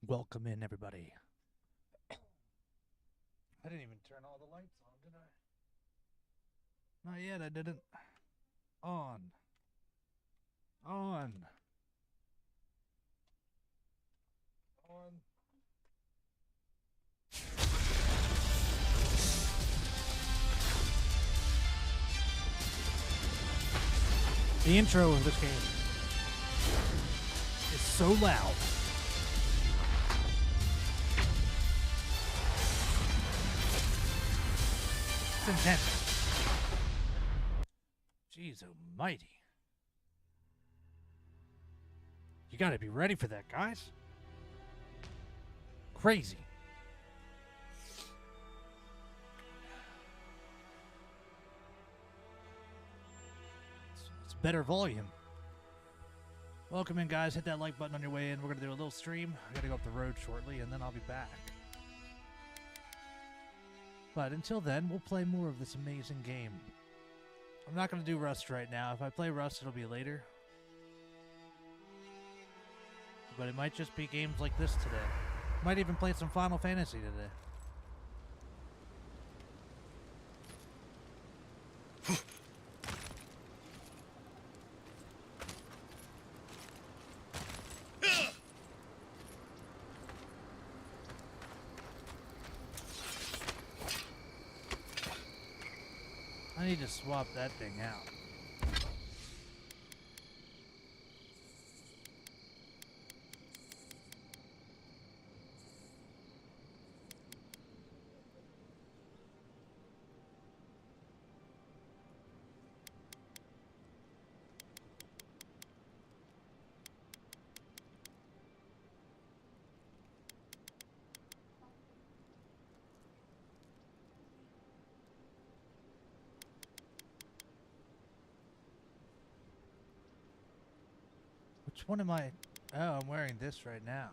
Welcome in, everybody. I didn't even turn all the lights on, did I? Not yet, I didn't. On. On. On. The intro of this game is so loud. It's intense. Jeez almighty. You gotta be ready for that, guys. Crazy. It's better volume. Welcome in, guys. Hit that like button on your way in. We're gonna do a little stream. I gotta go up the road shortly, and then I'll be back. But until then, we'll play more of this amazing game. I'm not gonna do Rust right now. If I play Rust, it'll be later. But it might just be games like this today. Might even play some Final Fantasy today. I need to swap that thing out. Which one am I? Oh, I'm wearing this right now.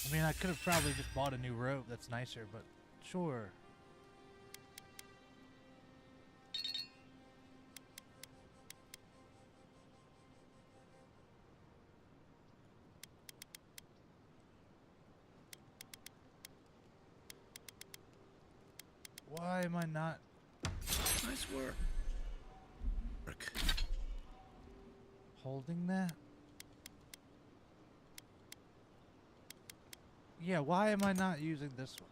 I mean, I could have probably just bought a new robe that's nicer, but sure. Why am I not? Nice work. Holding that? Yeah, why am I not using this one?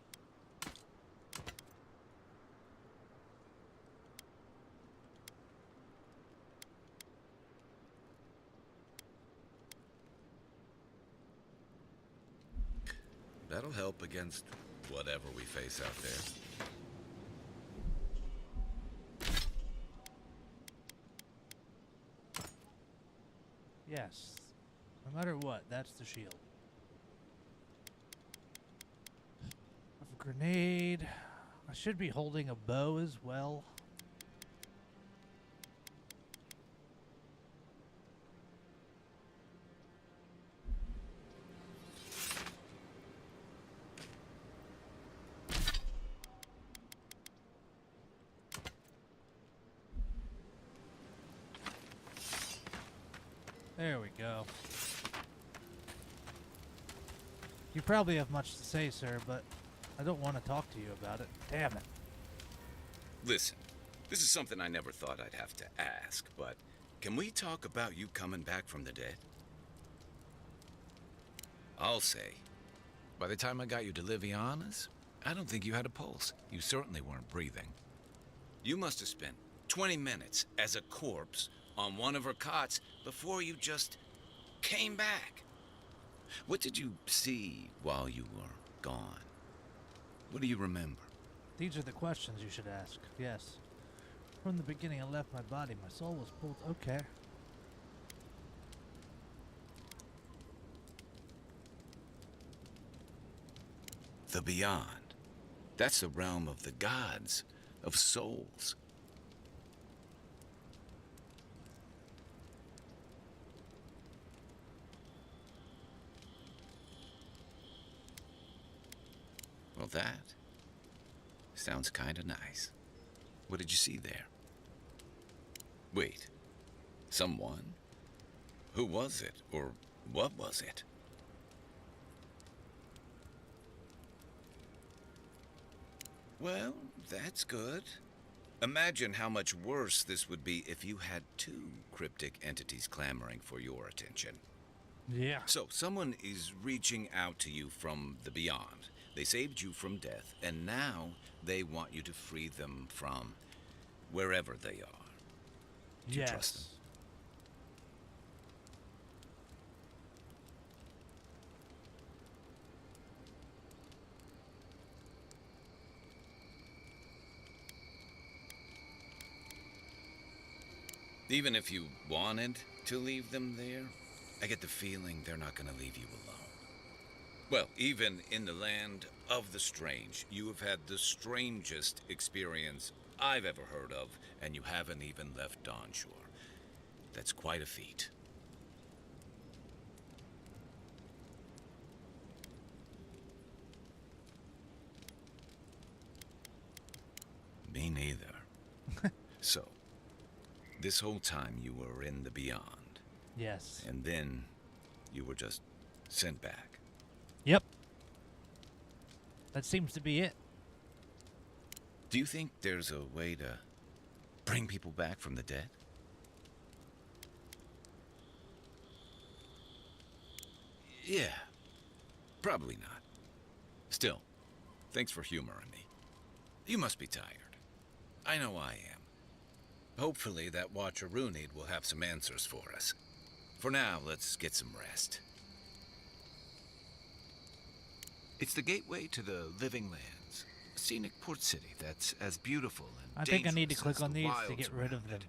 That'll help against whatever we face out there. Yes. No matter what, that's the shield. I have a grenade. I should be holding a bow as well. There we go. You probably have much to say, sir, but I don't want to talk to you about it. Damn it. Listen, this is something I never thought I'd have to ask, but can we talk about you coming back from the dead? I'll say, by the time I got you to Liviana's, I don't think you had a pulse. You certainly weren't breathing. You must have spent 20 minutes as a corpse on one of her cots before you just came back. What did you see while you were gone? What do you remember? These are the questions you should ask. Yes. From the beginning, I left my body. My soul was pulled. Okay. The beyond. That's the realm of the gods, of souls. Well, that sounds kinda nice. What did you see there? Wait, someone? Who was it, or what was it? Well, that's good. Imagine how much worse this would be if you had two cryptic entities clamoring for your attention. Yeah. So, someone is reaching out to you from the beyond. They saved you from death, and now they want you to free them from wherever they are. Do you trust them? Even if you wanted to leave them there, I get the feeling they're not going to leave you alone. Well, even in the land of the strange, you have had the strangest experience I've ever heard of, and you haven't even left Dawnshore. That's quite a feat. Me neither. So, this whole time you were in the beyond. Yes. And then you were just sent back. Yep. That seems to be it. Do you think there's a way to bring people back from the dead? Yeah. Probably not. Still, thanks for humoring me. You must be tired. I know I am. Hopefully that Watcher Runid will have some answers for us. For now, let's get some rest. It's the gateway to the Living Lands, a scenic port city that's as beautiful and I think I need to dangerous click as on the these to wilds get rid of around them. it.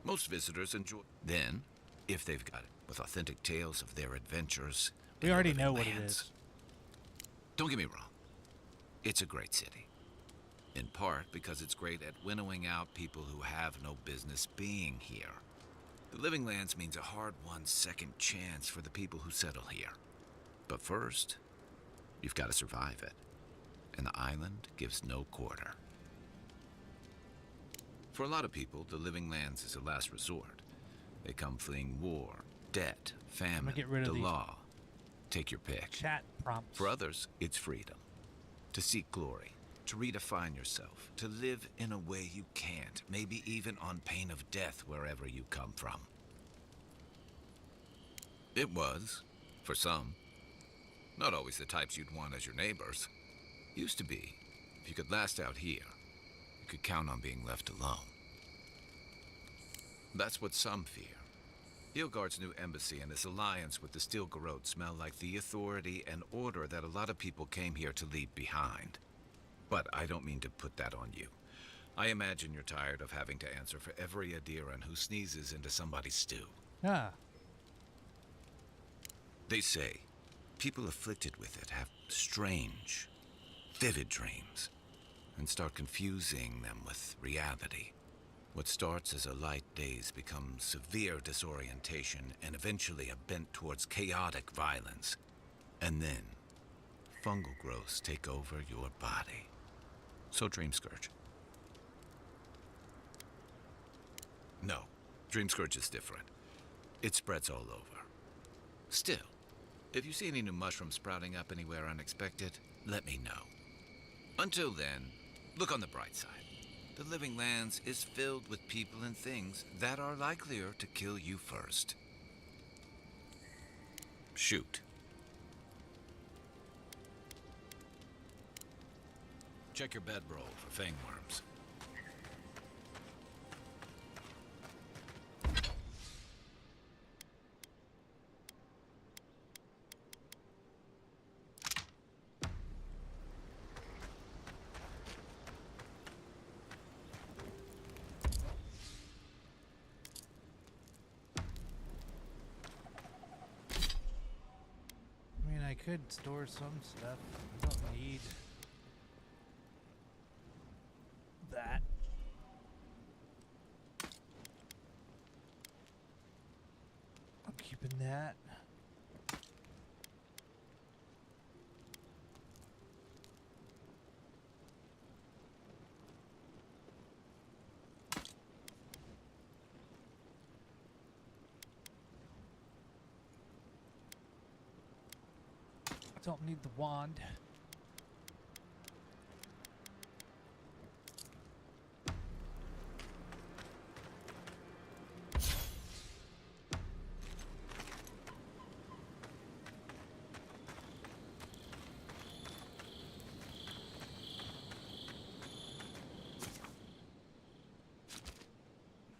Most visitors enjoy. Then, if they've got it, with authentic tales of their adventures. We in the already Living know what it Lands. is. Don't get me wrong. It's a great city. In part because it's great at winnowing out people who have no business being here. The Living Lands means a hard-won second chance for the people who settle here. But first, you've got to survive it. And the island gives no quarter. For a lot of people, the Living Lands is a last resort. They come fleeing war, debt, famine, get rid of the these law. Take your pick. Chat prompts. For others, it's freedom. To seek glory, to redefine yourself, to live in a way you can't, maybe even on pain of death wherever you come from. It was, for some. Not always the types you'd want as your neighbors. Used to be. If you could last out here, you could count on being left alone. That's what some fear. Ilgard's new embassy and his alliance with the Steel Garrote smell like the authority and order that a lot of people came here to leave behind. But I don't mean to put that on you. I imagine you're tired of having to answer for every Adiran who sneezes into somebody's stew. Ah. They say people afflicted with it have strange, vivid dreams and start confusing them with reality. What starts as a light daze becomes severe disorientation and eventually a bent towards chaotic violence. And then, fungal growths take over your body. So Dream Scourge. No, Dream Scourge is different. It spreads all over. Still, if you see any new mushrooms sprouting up anywhere unexpected, let me know. Until then, look on the bright side. The Living Lands is filled with people and things that are likelier to kill you first. Shoot. Check your bedroll for fangworms. I mean, I could store some stuff. I don't need that. I'm keeping that. Don't need the wand.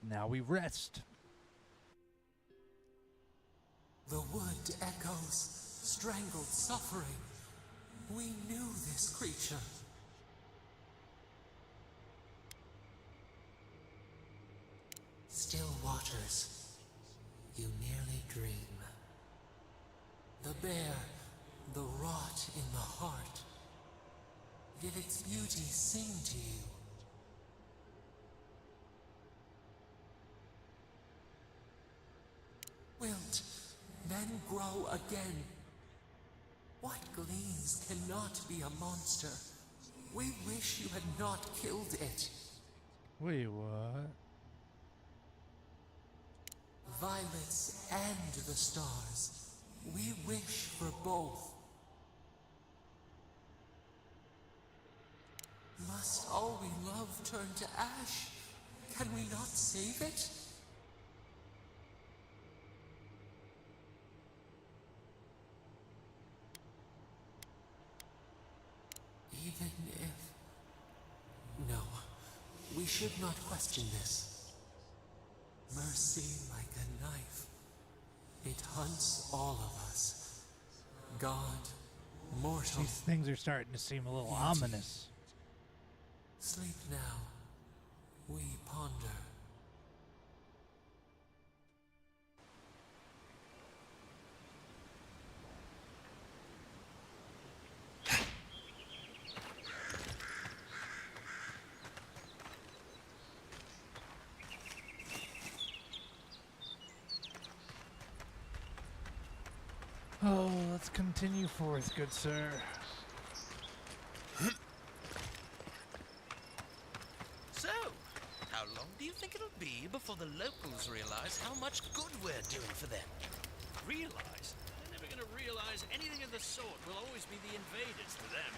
Now we rest. The wood echoes, strangled suffering. We knew this creature. Still waters, you merely dream. The bear, the rot in the heart. Did its beauty sing to you? Wilt then grow again. What gleams cannot be a monster? We wish you had not killed it. Wait, what? Violets and the stars. We wish for both. Must all we love turn to ash? Can we not save it? Even if... No, we should not question this. Mercy like a knife. It hunts all of us. God, mortal. These things are starting to seem a little Beauty. ominous. Sleep now. We ponder. Oh, let's continue forth, good sir. So, how long do you think it'll be before the locals realize how much good we're doing for them? Realize? They're never gonna realize anything of the sort. We'll always be the invaders to them.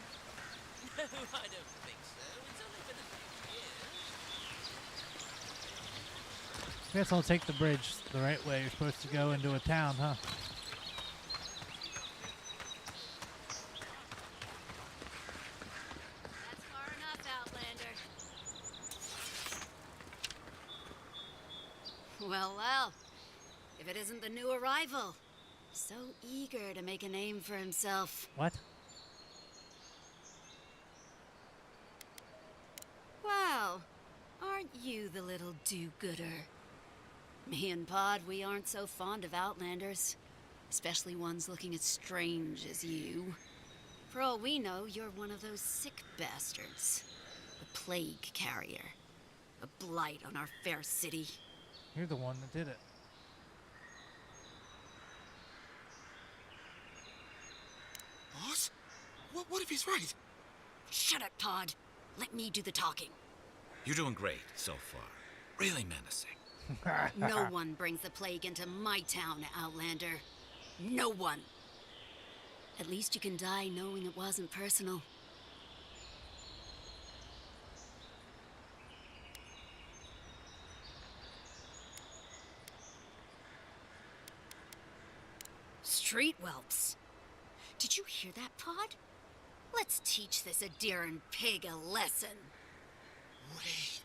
No, I don't think so. It's only been a few years. Guess I'll take the bridge the right way. You're supposed to go into a town, huh? That's far enough, Outlander. Well, well. If it isn't the new arrival. So eager to make a name for himself. What? Well, aren't you the little do-gooder? Me and Pod, we aren't so fond of Outlanders. Especially ones looking as strange as you. For all we know, you're one of those sick bastards. A plague carrier. A blight on our fair city. You're the one that did it. Boss? What if he's right? Shut up, Pod. Let me do the talking. You're doing great so far. Really menacing. No one brings the plague into my town, Outlander. No one. At least you can die knowing it wasn't personal. Street whelps. Did you hear that, Pod? Let's teach this Adiran pig a lesson. Wait,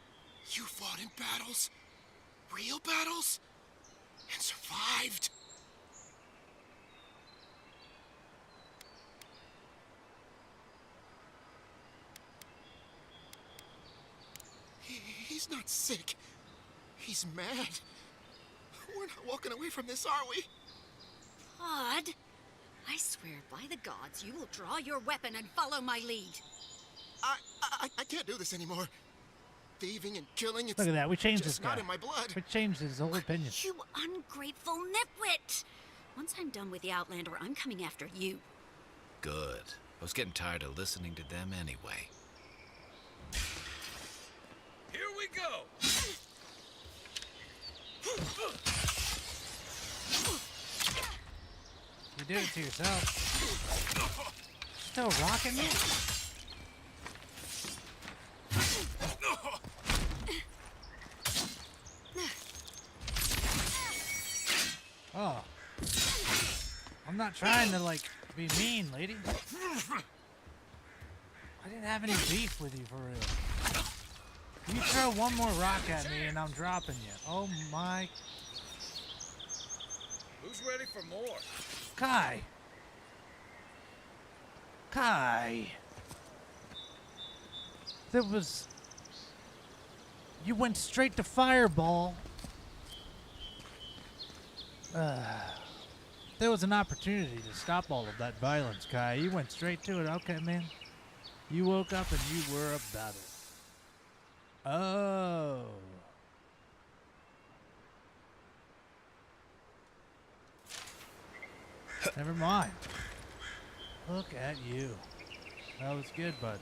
you fought in battles? Real battles? And survived? He's not sick. He's mad. We're not walking away from this, are we? Pod, I swear by the gods you will draw your weapon and follow my lead. I can't do this anymore. Thieving and killing, it's Look at that. We changed this just guy. not in my blood. We changed his whole opinion. You ungrateful nitwit! Once I'm done with the Outlander, I'm coming after you. Good. I was getting tired of listening to them anyway. Here we go! You did it to yourself. Still rocking me? Oh. I'm not trying to, like, be mean, lady. I didn't have any beef with you, for real. You throw one more rock at me and I'm dropping you. Oh my... Who's ready for more? Kai! Kai! There was... You went straight to Fireball. There was an opportunity to stop all of that violence, Kai. You went straight to it. Okay, man. You woke up and you were about it. Oh. Never mind. Look at you. That was good, bud.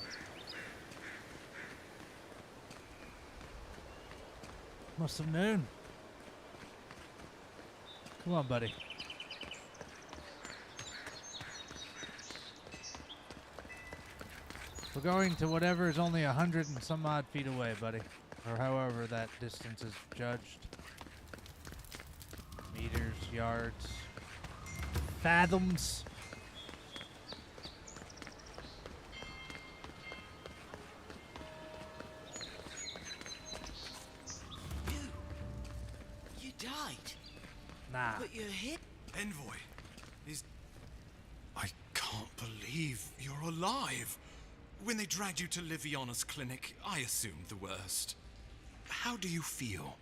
Must have known. Come on, buddy. We're going to whatever is only 100 and some odd feet away, buddy. Or however that distance is judged. Meters, yards, fathoms. You died. Nah. But you're hit. Envoy, I can't believe you're alive. When they dragged you to Liviana's clinic, I assumed the worst. How do you feel?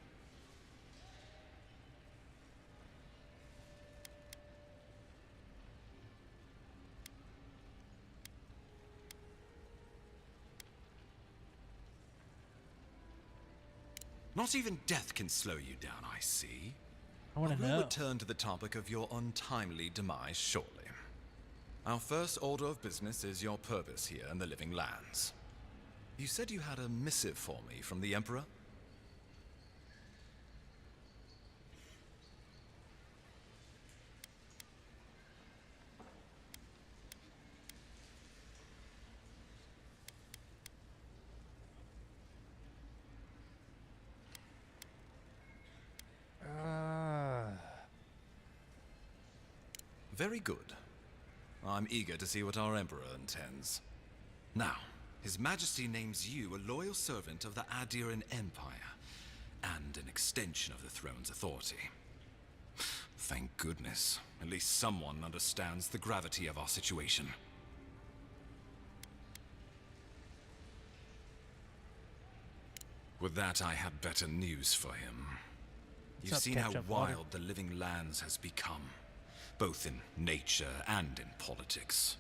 Not even death can slow you down, I see. I want to We'll know. return to the topic of your untimely demise shortly. Our first order of business is your purpose here in the Living Lands. You said you had a missive for me from the Emperor? Very good. I'm eager to see what our Emperor intends. Now, His Majesty names you a loyal servant of the Adiran Empire, and an extension of the throne's authority. Thank goodness. At least someone understands the gravity of our situation. With that, I have better news for him. You've up, seen how ketchup water? wild the Living Lands has become, both in nature and in politics.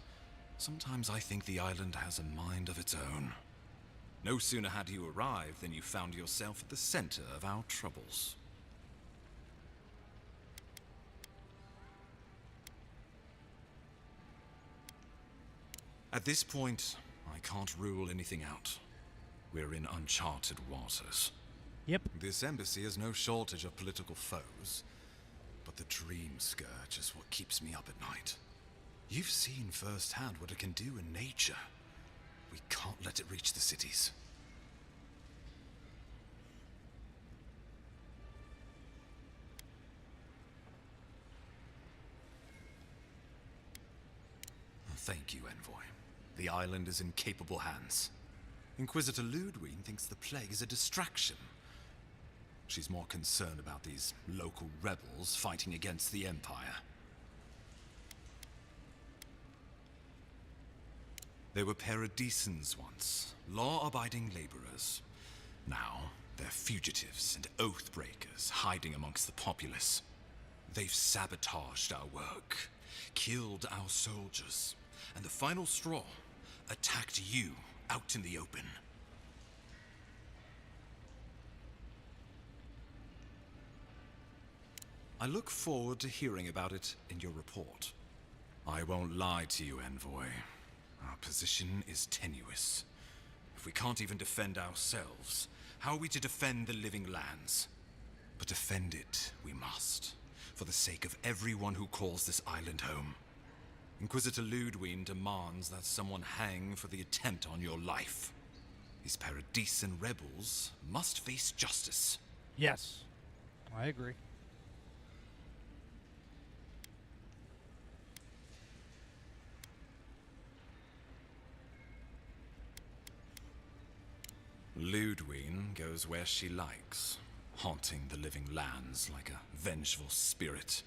Sometimes I think the island has a mind of its own. No sooner had you arrived than you found yourself at the center of our troubles. At this point, I can't rule anything out. We're in uncharted waters. Yep. This embassy has no shortage of political foes, but the Dream Scourge is what keeps me up at night. You've seen firsthand what it can do in nature. We can't let it reach the cities. Thank you, Envoy. The island is in capable hands. Inquisitor Ludwig thinks the plague is a distraction. She's more concerned about these local rebels fighting against the Empire. They were paradisans once, law-abiding laborers. Now, they're fugitives and oath-breakers hiding amongst the populace. They've sabotaged our work, killed our soldiers, and the final straw, attacked you out in the open. I look forward to hearing about it in your report. I won't lie to you, Envoy. Our position is tenuous. If we can't even defend ourselves, how are we to defend the Living Lands? But defend it we must, for the sake of everyone who calls this island home. Inquisitor Ludwig demands that someone hang for the attempt on your life. These Paradisen rebels must face justice. Yes, I agree. Ludwig goes where she likes, haunting the living lands like a vengeful spirit.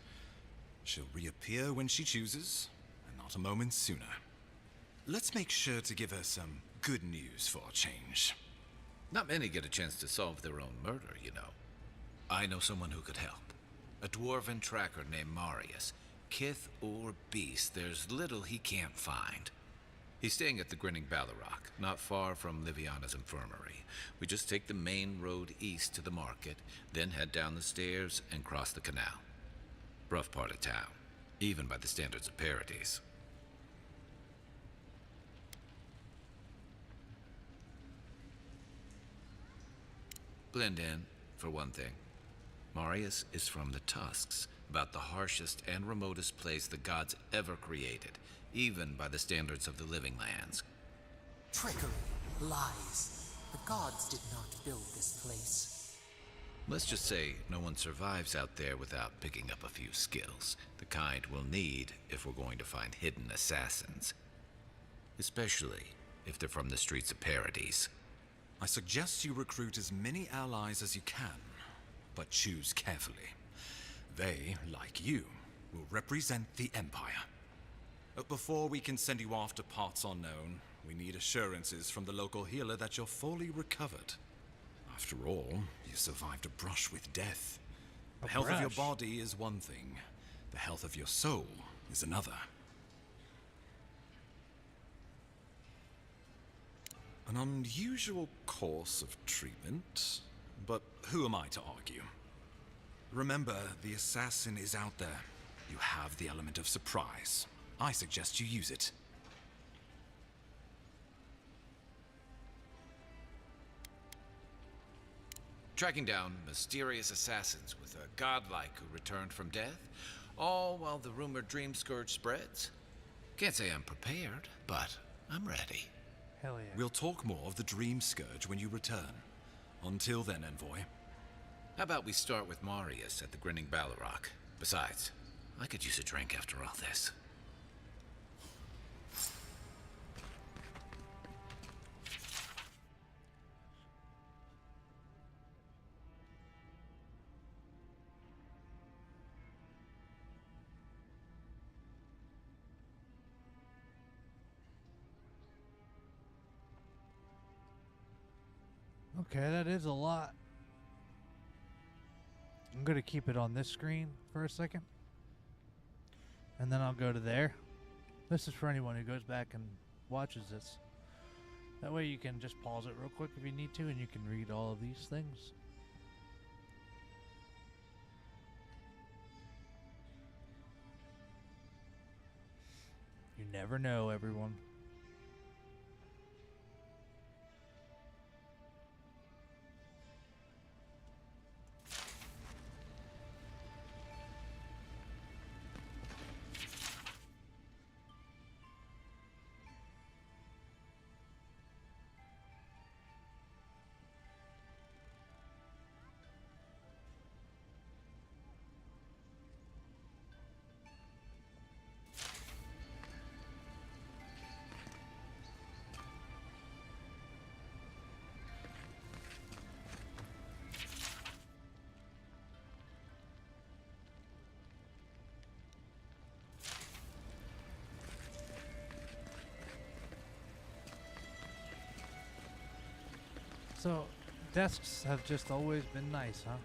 She'll reappear when she chooses, and not a moment sooner. Let's make sure to give her some good news for a change. Not many get a chance to solve their own murder, you know. I know someone who could help. A dwarven tracker named Marius. Kith or beast, there's little he can't find. He's staying at the Grinning Ballarok, not far from Liviana's infirmary. We just take the main road east to the market, then head down the stairs and cross the canal. Rough part of town, even by the standards of Paradise. Blend in, for one thing. Marius is from the Tusks, about the harshest and remotest place the gods ever created, even by the standards of the living lands. Trickery, lies. The gods did not build this place. Let's just say no one survives out there without picking up a few skills, the kind we'll need if we're going to find hidden assassins. Especially if they're from the streets of Paradise. I suggest you recruit as many allies as you can, but choose carefully. They, like you, will represent the Empire. But before we can send you off to parts unknown, we need assurances from the local healer that you're fully recovered. After all, you survived a brush with death. The health of your body is one thing. The health of your soul is another. An unusual course of treatment, but who am I to argue? Remember, the assassin is out there. You have the element of surprise. I suggest you use it. Tracking down mysterious assassins with a godlike who returned from death, all while the rumored dream scourge spreads. Can't say I'm prepared, but I'm ready. Hell yeah. We'll talk more of the Dream Scourge when you return. Until then, Envoy. How about we start with Marius at the Grinning Ballarok? Besides, I could use a drink after all this. Okay, that is a lot. I'm going to keep it on this screen for a second. And then I'll go to there. This is for anyone who goes back and watches this. That way you can just pause it real quick if you need to, and you can read all of these things. You never know, everyone. So, desks have just always been nice, huh?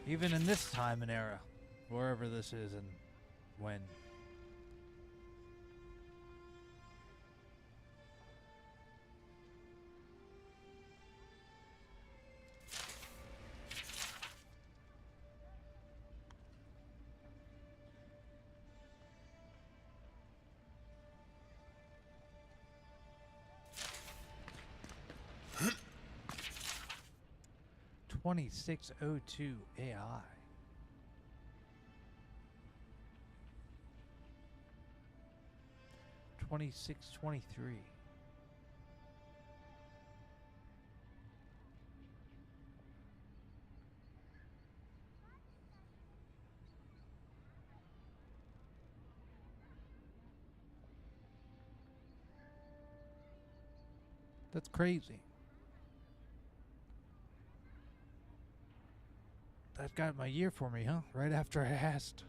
Even in this time and era, wherever this is and when. $2602 AI. 2623. That's crazy. That got my year for me, huh? Right after I asked.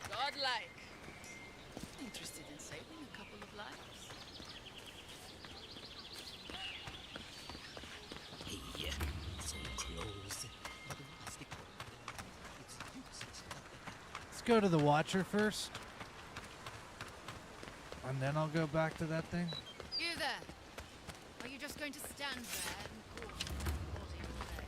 Godlike. Interested in saving a couple of lives? Hey, so close. Let's go to the Watcher first. And then I'll go back to that thing. You there? Are you just going to stand there and call me all day?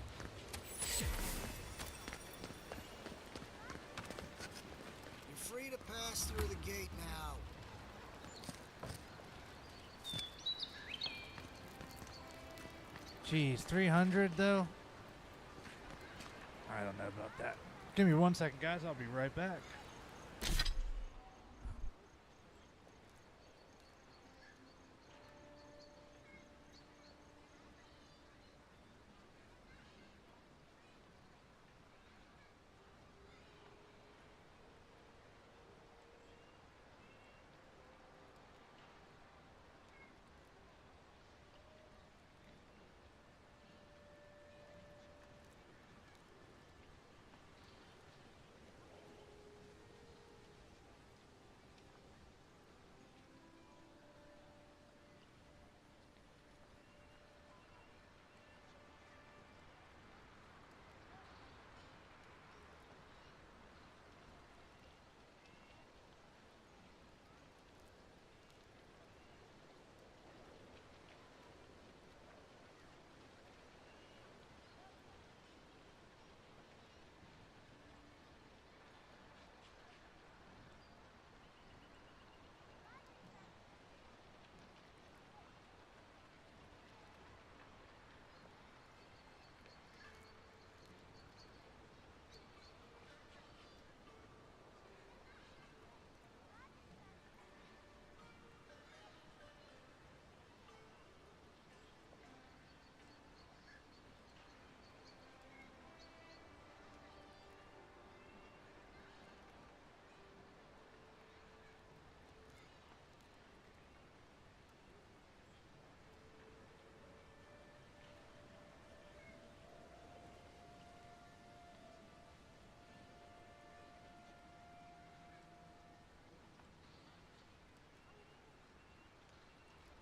You're free to pass through the gate now. Jeez, 300 though? I don't know about that. Give me 1 second, guys. I'll be right back.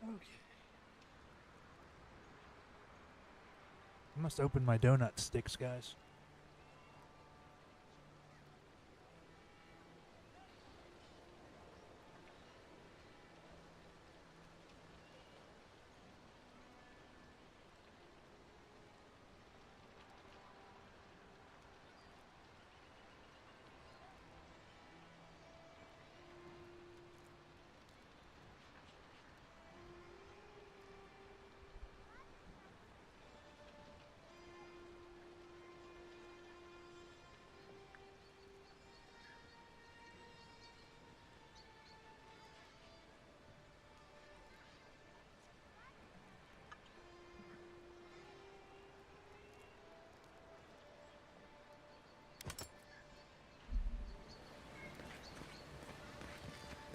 Okay. I must open my donut sticks, guys.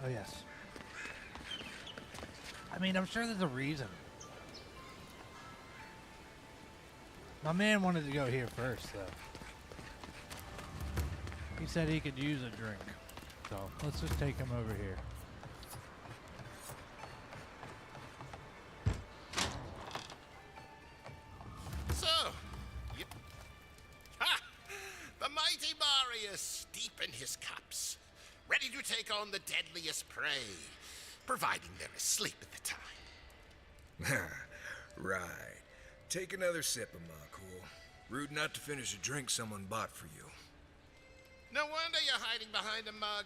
Oh, yes. I mean, I'm sure there's a reason. My man wanted to go here first, though. He said he could use a drink. So, let's just take him over here. So, you... Ha! The mighty Marius, deep in his cups, ready ready to take on the deadliest prey, providing they're asleep at the time. Right. Take another sip of Makul. Rude not to finish a drink someone bought for you. No wonder you're hiding behind a mug.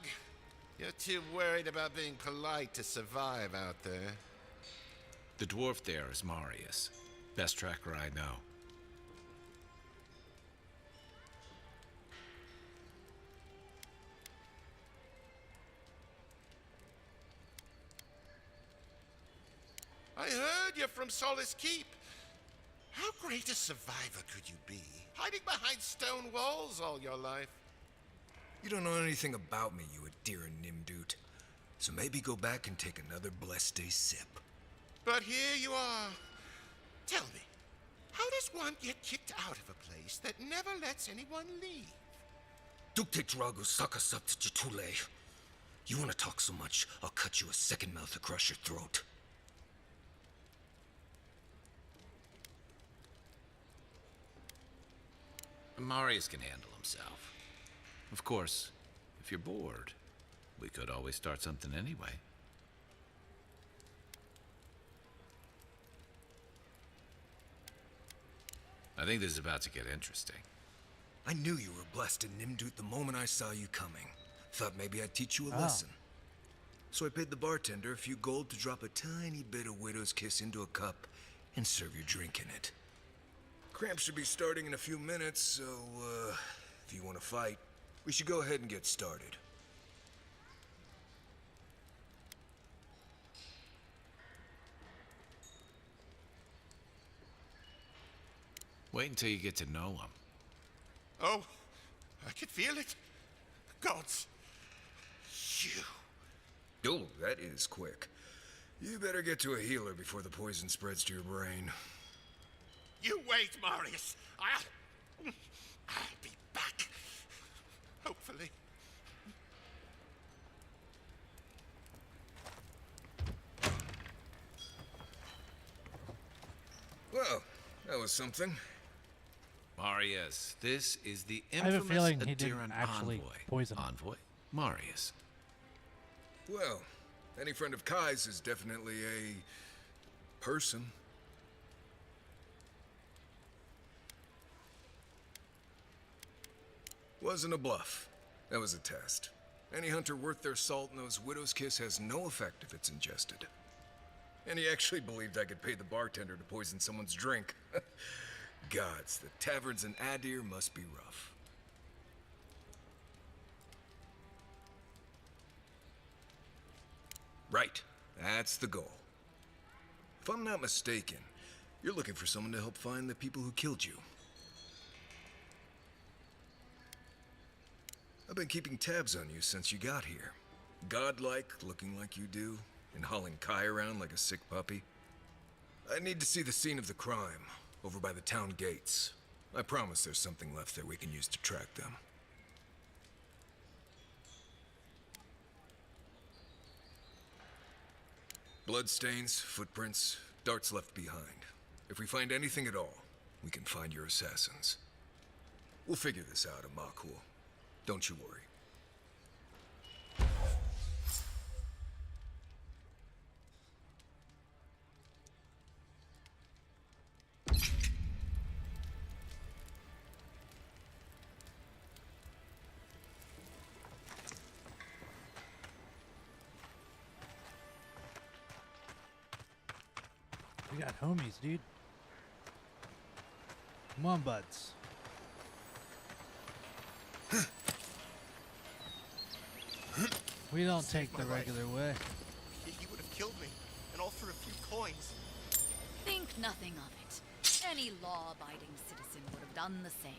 You're too worried about being polite to survive out there. The dwarf there is Marius. Best tracker I know. I heard you're from Solace Keep. How great a survivor could you be, hiding behind stone walls all your life? You don't know anything about me, you Adira Nimdut. So maybe go back and take another blessed day sip. But here you are. Tell me, how does one get kicked out of a place that never lets anyone leave? Dukte Drago Sakasat Jitule. You want to talk so much, I'll cut you a second mouth across your throat. Marius can handle himself. Of course, if you're bored, we could always start something anyway. I think this is about to get interesting. I knew you were blessed in Nimdut the moment I saw you coming. Thought maybe I'd teach you a lesson. So I paid the bartender a few gold to drop a tiny bit of Widow's Kiss into a cup and serve your drink in it. Cramp should be starting in a few minutes, so, if you want to fight, we should go ahead and get started. Wait until you get to know him. Oh, I can feel it. Gods, you. Oh, that is quick. You better get to a healer before the poison spreads to your brain. You wait, Marius. I'll be back. Hopefully. Well, that was something. Marius, this is the I have a infamous feeling he didn't Adiran actually envoy. poison him. Envoy? Marius. Well, any friend of Kai's is definitely a person. Wasn't a bluff. That was a test. Any hunter worth their salt knows Widow's Kiss has no effect if it's ingested. And he actually believed I could pay the bartender to poison someone's drink. Gods, the taverns in Adir must be rough. Right, that's the goal. If I'm not mistaken, you're looking for someone to help find the people who killed you. I've been keeping tabs on you since you got here. Godlike, looking like you do, and hauling Kai around like a sick puppy. I need to see the scene of the crime, over by the town gates. I promise there's something left there we can use to track them. Bloodstains, footprints, darts left behind. If we find anything at all, we can find your assassins. We'll figure this out, Amakul. Don't you worry. We got homies, dude. Come on, buds. We don't take the regular way. He would have killed me, and all for a few coins. Think nothing of it. Any law-abiding citizen would have done the same.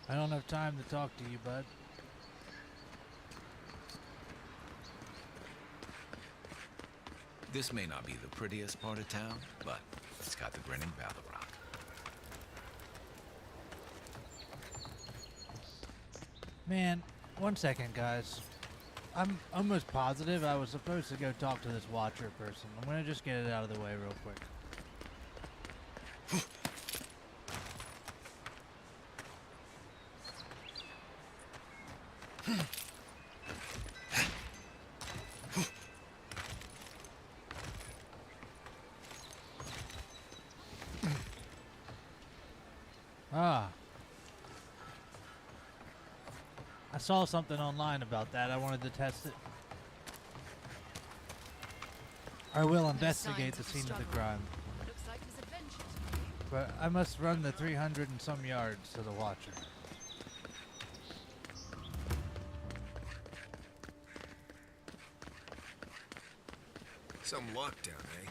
I don't have time to talk to you, bud. This may not be the prettiest part of town, but it's got the grinning Battle Rock. Man, 1 second, guys. I'm almost positive I was supposed to go talk to this Watcher person. I'm gonna just get it out of the way real quick. Ah. I saw something online about that. I wanted to test it. I will investigate the scene of the crime. Looks like his adventures. But I must run the 300 and some yards to the Watcher. Some lockdown, eh?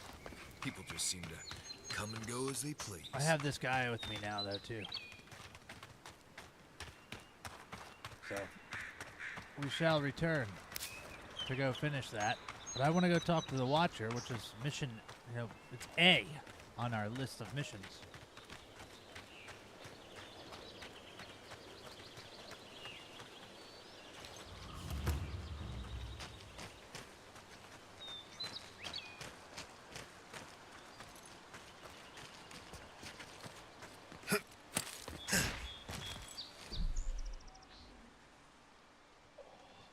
People just seem to come and go as they please. I have this guy with me now, though, too. So, we shall return to go finish that. But I want to go talk to the Watcher, which is mission, it's A on our list of missions.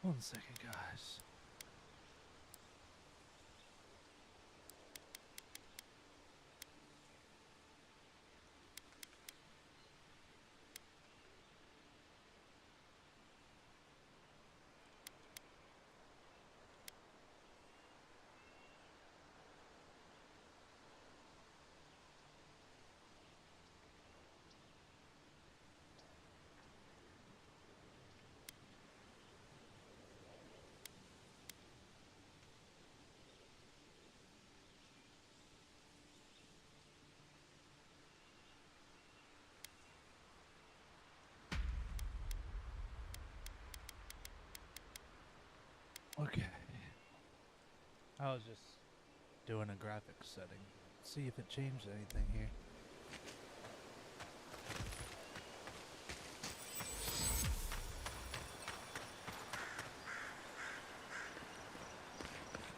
One second, guys. Okay. I was just doing a graphics setting. See if it changed anything here.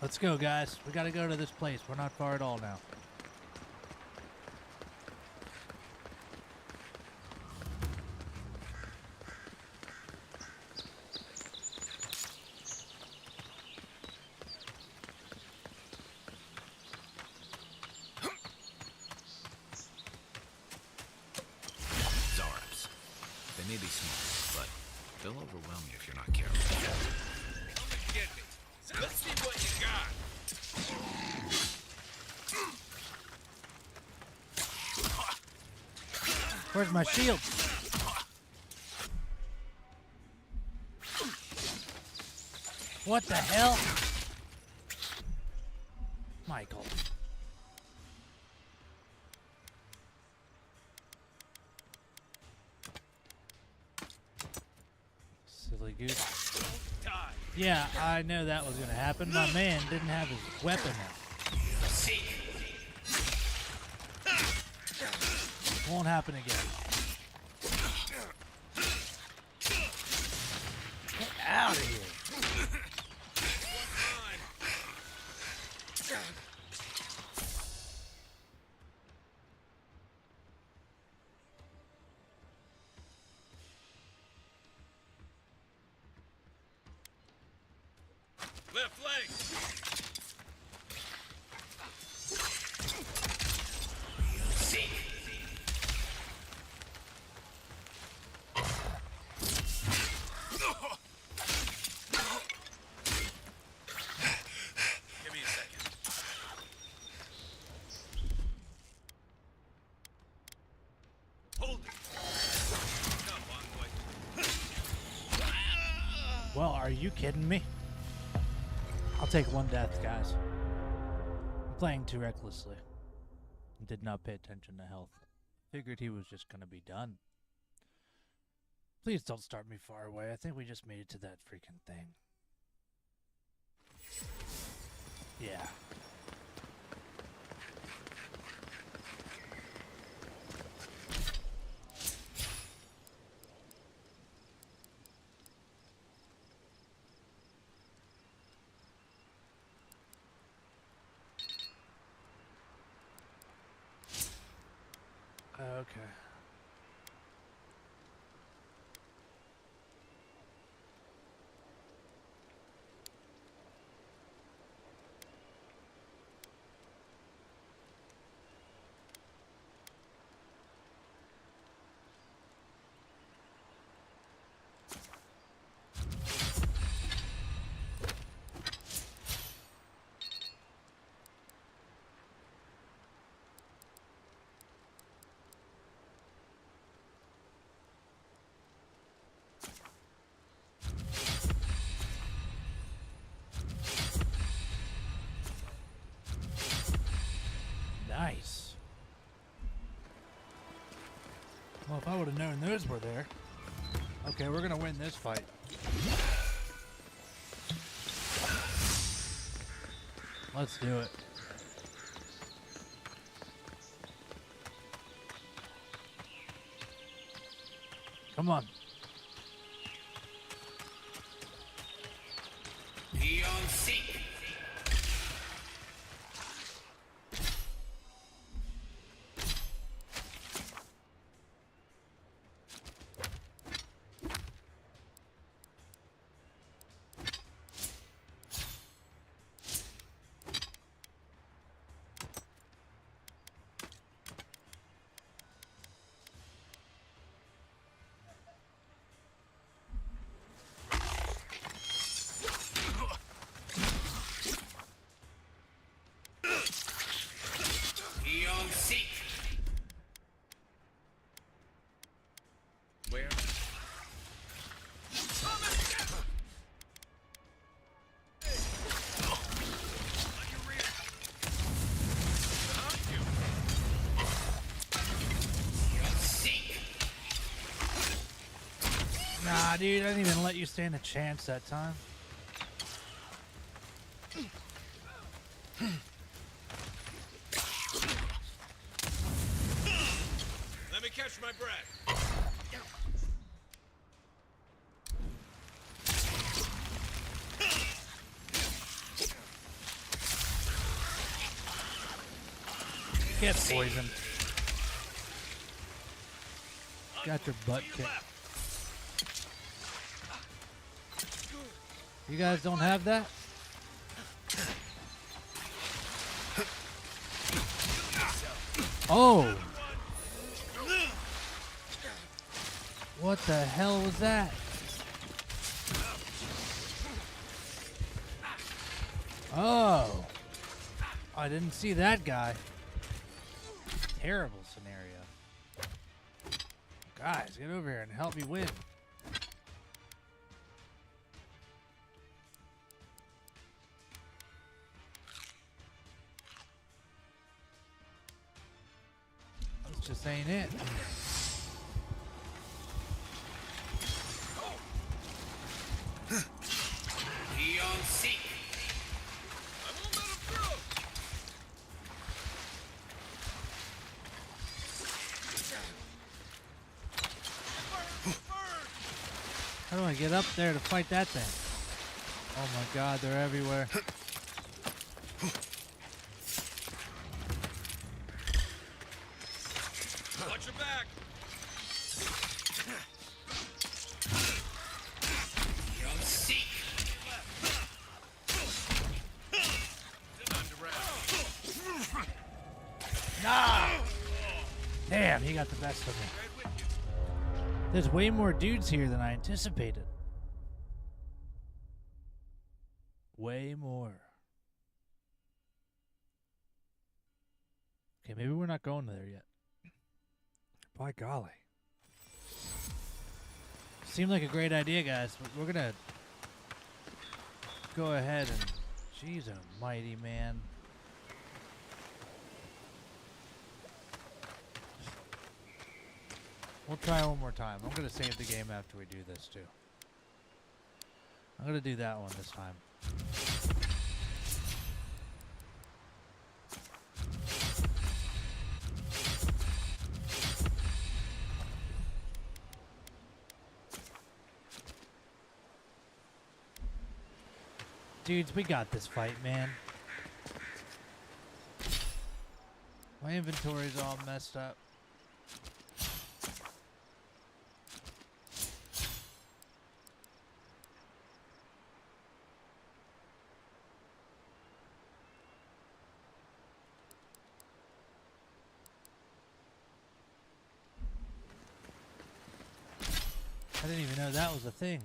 Let's go, guys. We gotta go to this place. We're not far at all now. Zaraps. They may be small, but they'll overwhelm you if you're not careful. Come and get me. Let's see what you got. Where's my shield? What the hell? Michael. Silly goose. Yeah, I know that was gonna happen. My man didn't have his weapon out. Won't happen again. Get out of here. Left leg. Give me a second. Hold it. Come on, boy. Well, are you kidding me? I'll take one death, guys. I'm playing too recklessly. Did not pay attention to health. Figured he was just gonna be done. Please don't start me far away. I think we just made it to that freaking thing. Yeah. Okay. Nice. Well, if I would have known those were there. Okay, we're gonna win this fight. Let's do it. Come on. Beyond seek. Beyond seek. Where? Nah, dude, I didn't even let you stand a chance that time. Let me catch my breath. Get poisoned. Got your butt kicked. You guys don't have that? Oh! What the hell was that? Oh! I didn't see that guy. Terrible scenario. Guys, get over here and help me win. This just ain't it. Beyond seek. I won't let him through. How do I get up there to fight that thing? Oh my god, they're everywhere. Watch your back. Beyond seek. Time to rest. Nah! Damn, he got the best of me. There's way more dudes here than I anticipated. Way more. Okay, maybe we're not going there yet. By golly. Seemed like a great idea, guys. But we're gonna go ahead and... Jeez almighty, man. We'll try one more time. I'm gonna save the game after we do this, too. I'm gonna do that one this time. Dudes, we got this fight, man. My inventory's all messed up. I didn't even know that was a thing.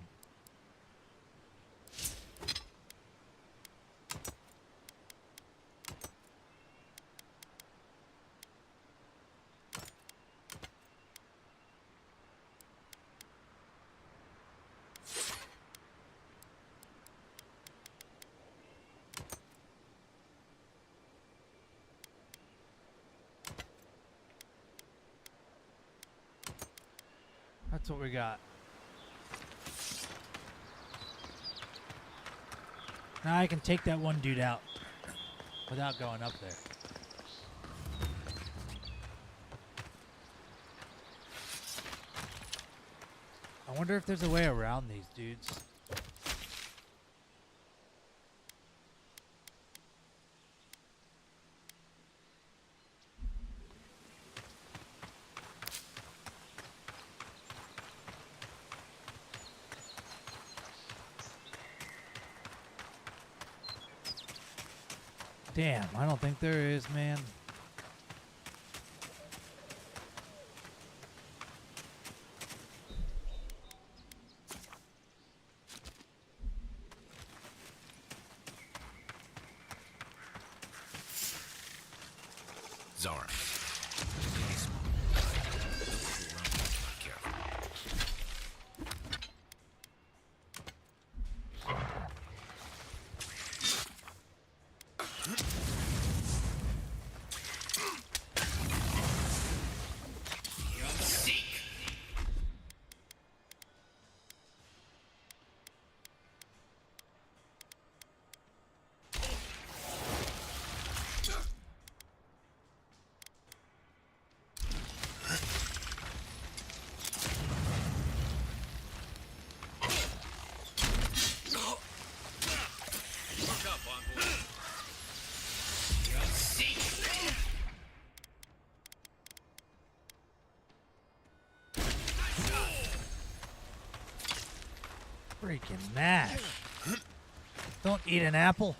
That's what we got. Now I can take that one dude out without going up there. I wonder if there's a way around these dudes. Damn, I don't think there is, man. Zara. Freaking Nash. Don't eat an apple.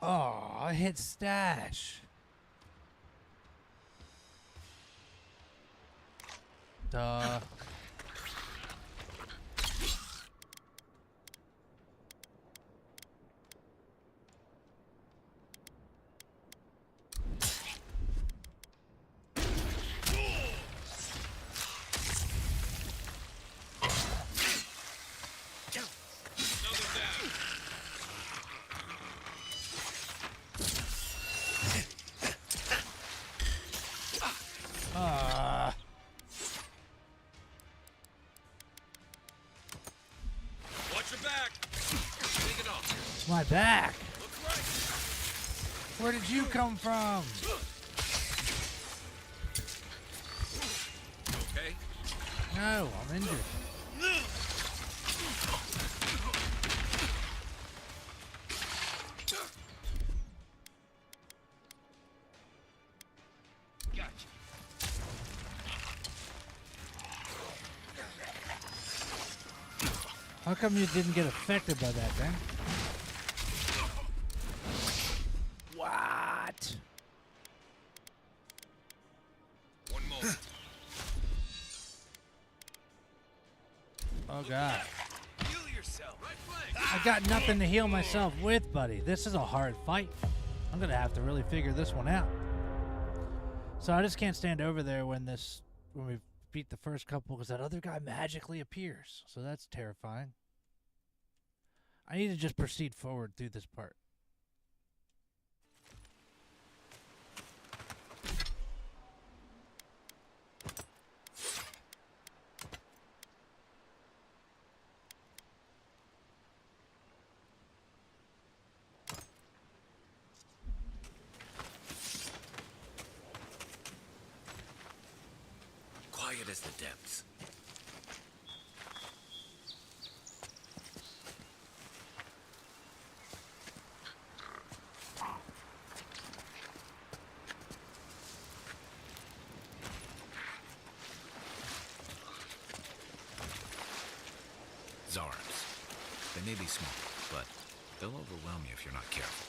Oh, I hit stash. Duh. My back. Where did you come from? Okay. No, I'm injured. Gotcha. How come you didn't get affected by that thing? What? One moment. Oh god. Heal yourself. Right flank. I got nothing to heal myself with, buddy. This is a hard fight. I'm gonna have to really figure this one out. So I just can't stand over there when we beat the first couple because that other guy magically appears. So that's terrifying. I need to just proceed forward through this part. Quiet as the depths. Zarms. They may be small, but they'll overwhelm you if you're not careful.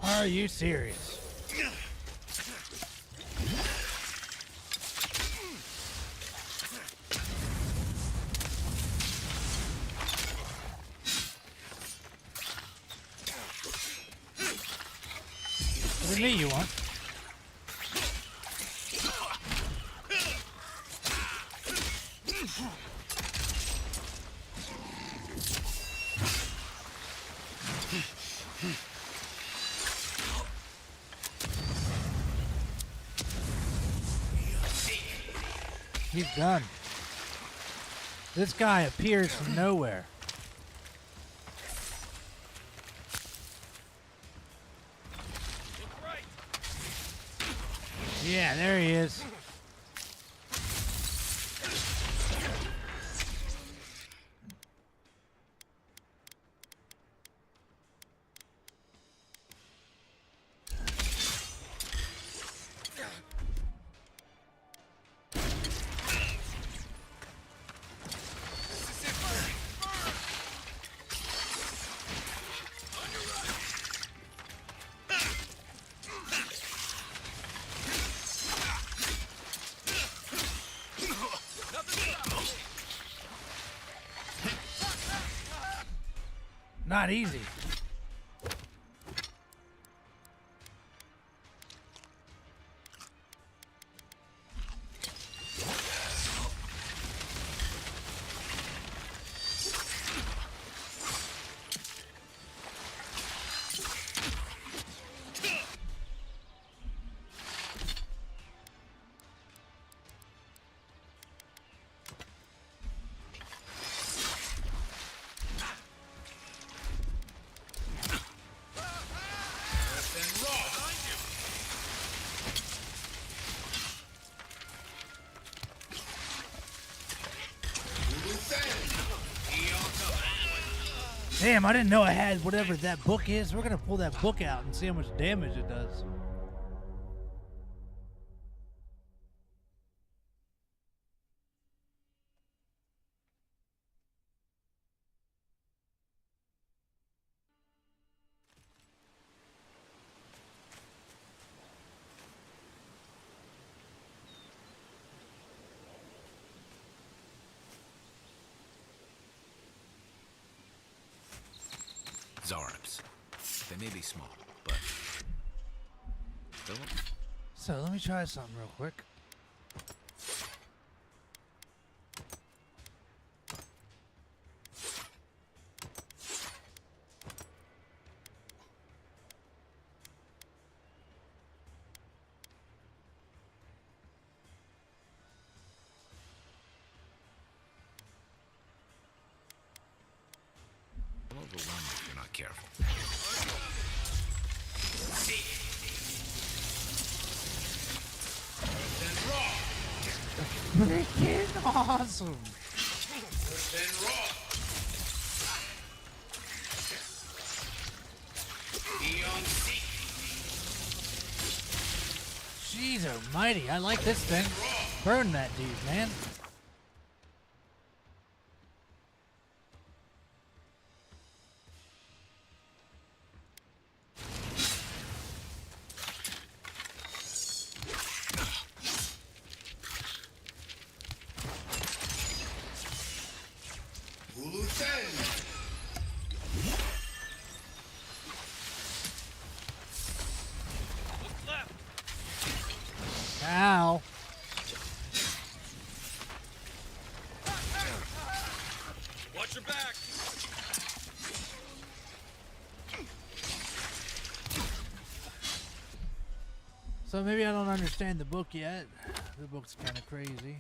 Are you serious? What do you want? He's done. This guy appears from nowhere. Yeah, there he is. Not easy. Damn, I didn't know I had whatever that book is. We're gonna pull that book out and see how much damage it does. Zarnips. They may be small, but... Philip? So, let me try something real quick. Overwhelmed if you're not careful. Freaking awesome! Jeez almighty, I like this thing. Burn that dude, man. Ow. Watch your back. So maybe I don't understand the book yet. The book's kind of crazy.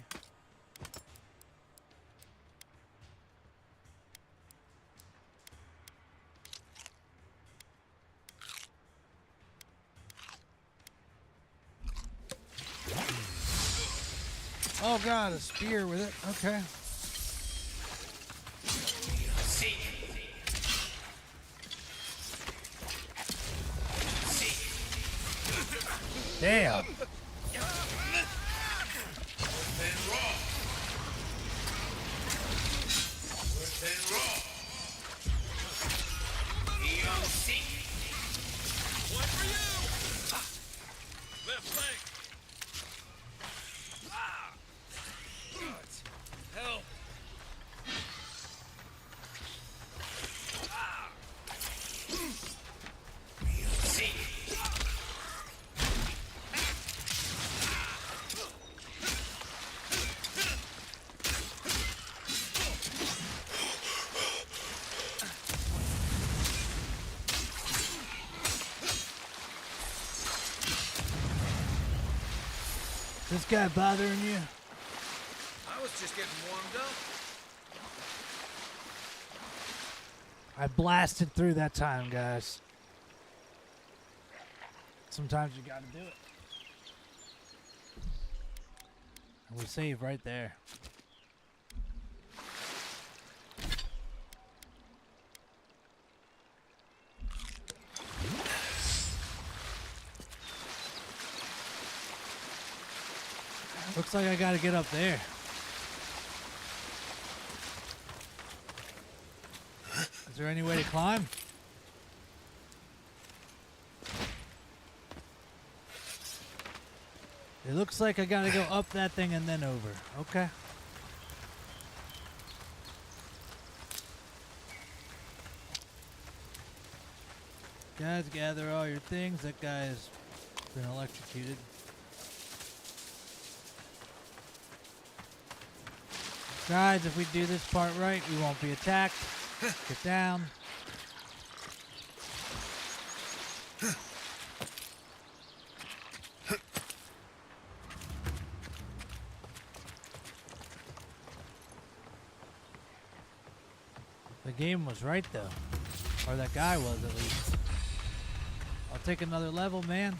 Oh god, a spear with it. Okay. Damn. This guy bothering you? I was just getting warmed up. I blasted through that time, guys. Sometimes you gotta do it. And we save right there. Looks like I gotta get up there. Is there any way to climb? It looks like I gotta go up that thing and then over. Okay. Guys, gather all your things. That guy has been electrocuted. Guys, if we do this part right, we won't be attacked. Get down. The game was right, though. Or that guy was, at least. I'll take another level, man.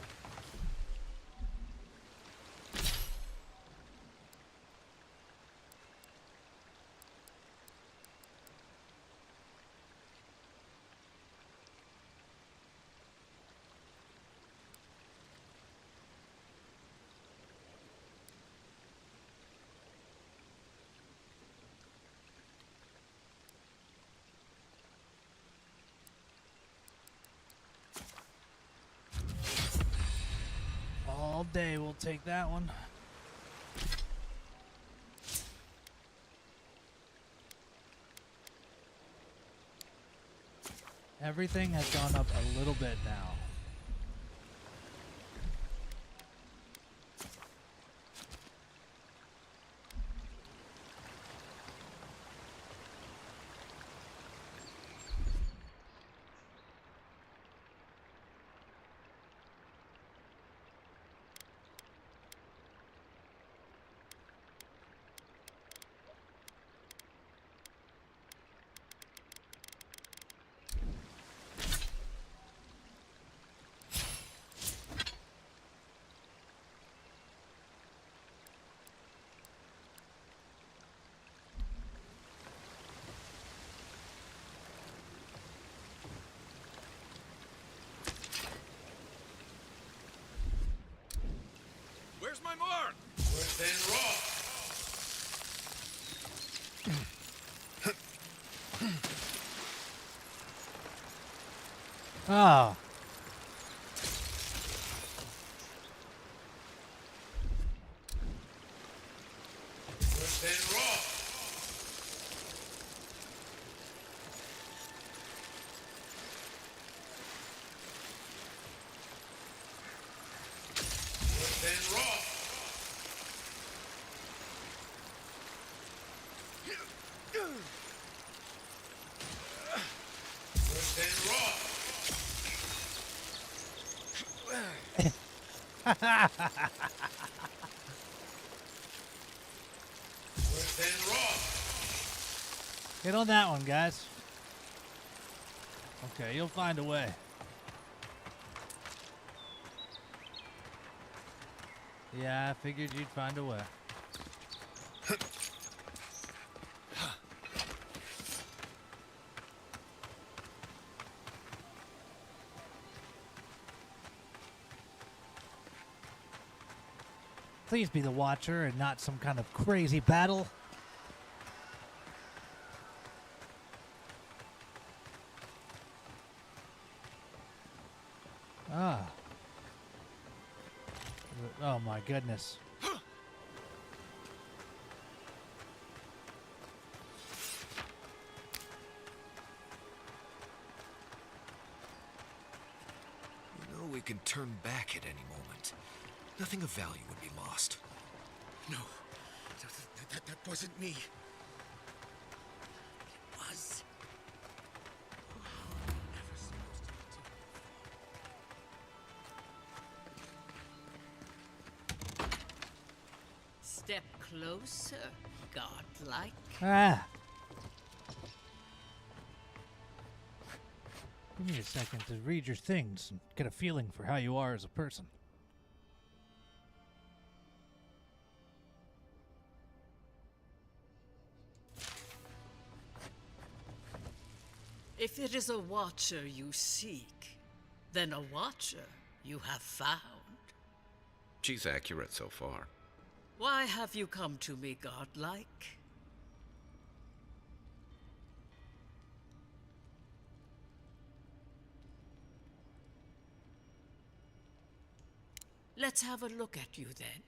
All day we'll take that one. Everything has gone up a little bit now. Where's my mark? Where's Ben Raw? Ah. Where's Ben Raw? Where's Ben Raw? Where's Ben Raw? Where's Ben Raw? Get on that one, guys. Okay, you'll find a way. Yeah, I figured you'd find a way. Please be the Watcher and not some kind of crazy battle. Ah. Oh my goodness. You know we can turn back at any moment. Nothing of value would be lost. No, that wasn't me. It was. Never supposed to do. Step closer, godlike. Ah! Give me a second to read your things and get a feeling for how you are as a person. If it is a watcher you seek, then a watcher you have found. She's accurate so far. Why have you come to me, godlike? Let's have a look at you then.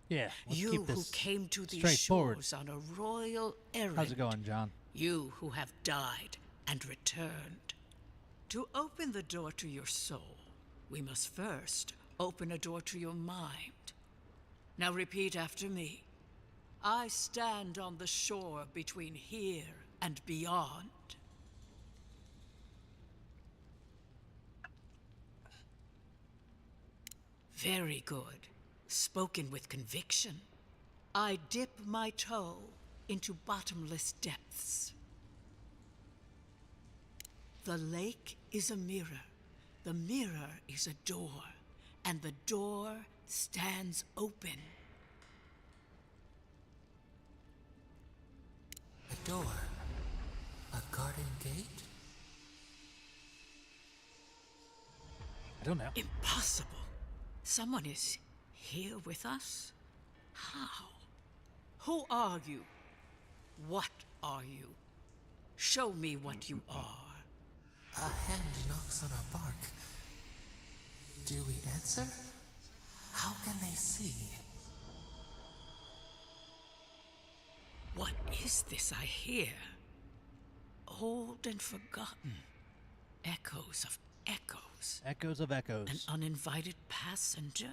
Yeah, let's You keep who this came to these straightforward. shores on a royal errand. How's it going, John? You who have died and returned. To open the door to your soul, we must first open a door to your mind. Now repeat after me. I stand on the shore between here and beyond. Very good. Spoken with conviction. I dip my toe into bottomless depths. The lake is a mirror. The mirror is a door. And the door stands open. A door? A garden gate? I don't know. Impossible. Someone is here with us? How? Who are you? What are you? Show me what you are. A hand knocks on our bark. Do we answer? How can they see? What is this I hear? Old and forgotten. Echoes of echoes. Echoes of echoes. An uninvited passenger?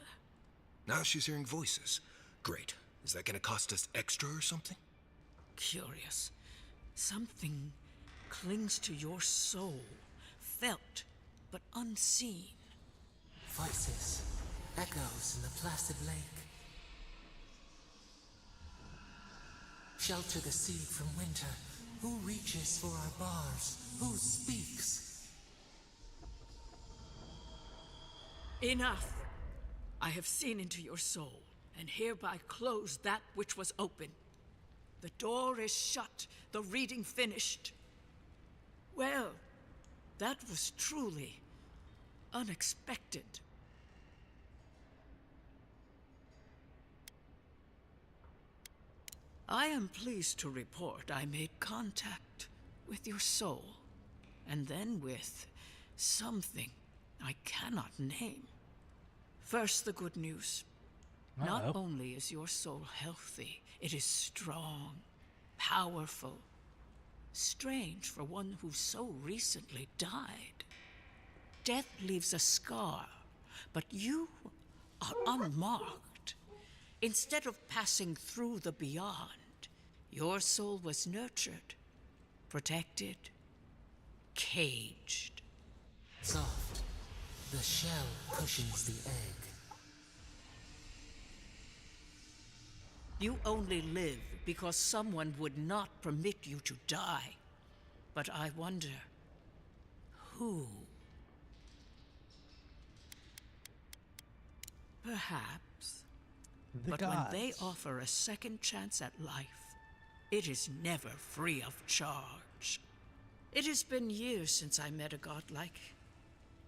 Now she's hearing voices. Great. Is that gonna cost us extra or something? Curious. Something clings to your soul. Felt, but unseen. Voices. Echoes in the placid lake. Shelter the seed from winter. Who reaches for our bars? Who speaks? Enough! I have seen into your soul, and hereby close that which was open. The door is shut, the reading finished. Well, that was truly unexpected. I am pleased to report I made contact with your soul, and then with something I cannot name. First, the good news. Not only is your soul healthy, it is strong, powerful. Strange for one who so recently died. Death leaves a scar, but you are unmarked. Instead of passing through the beyond, your soul was nurtured, protected, caged. Soft. The shell cushions the egg. You only live because someone would not permit you to die. But I wonder, who? Perhaps. But when they offer a second chance at life, it is never free of charge. It has been years since I met a godlike.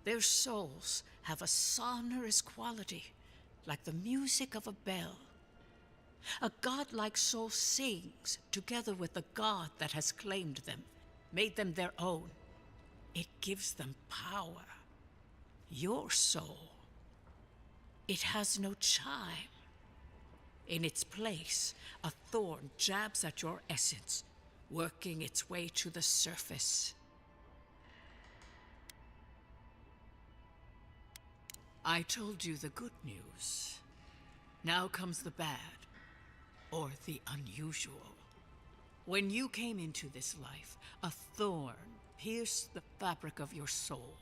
Their souls have a sonorous quality, like the music of a bell. A godlike soul sings together with the god that has claimed them, made them their own. It gives them power. Your soul, it has no chime. In its place, a thorn jabs at your essence, working its way to the surface. I told you the good news. Now comes the bad, or the unusual. When you came into this life, a thorn pierced the fabric of your soul,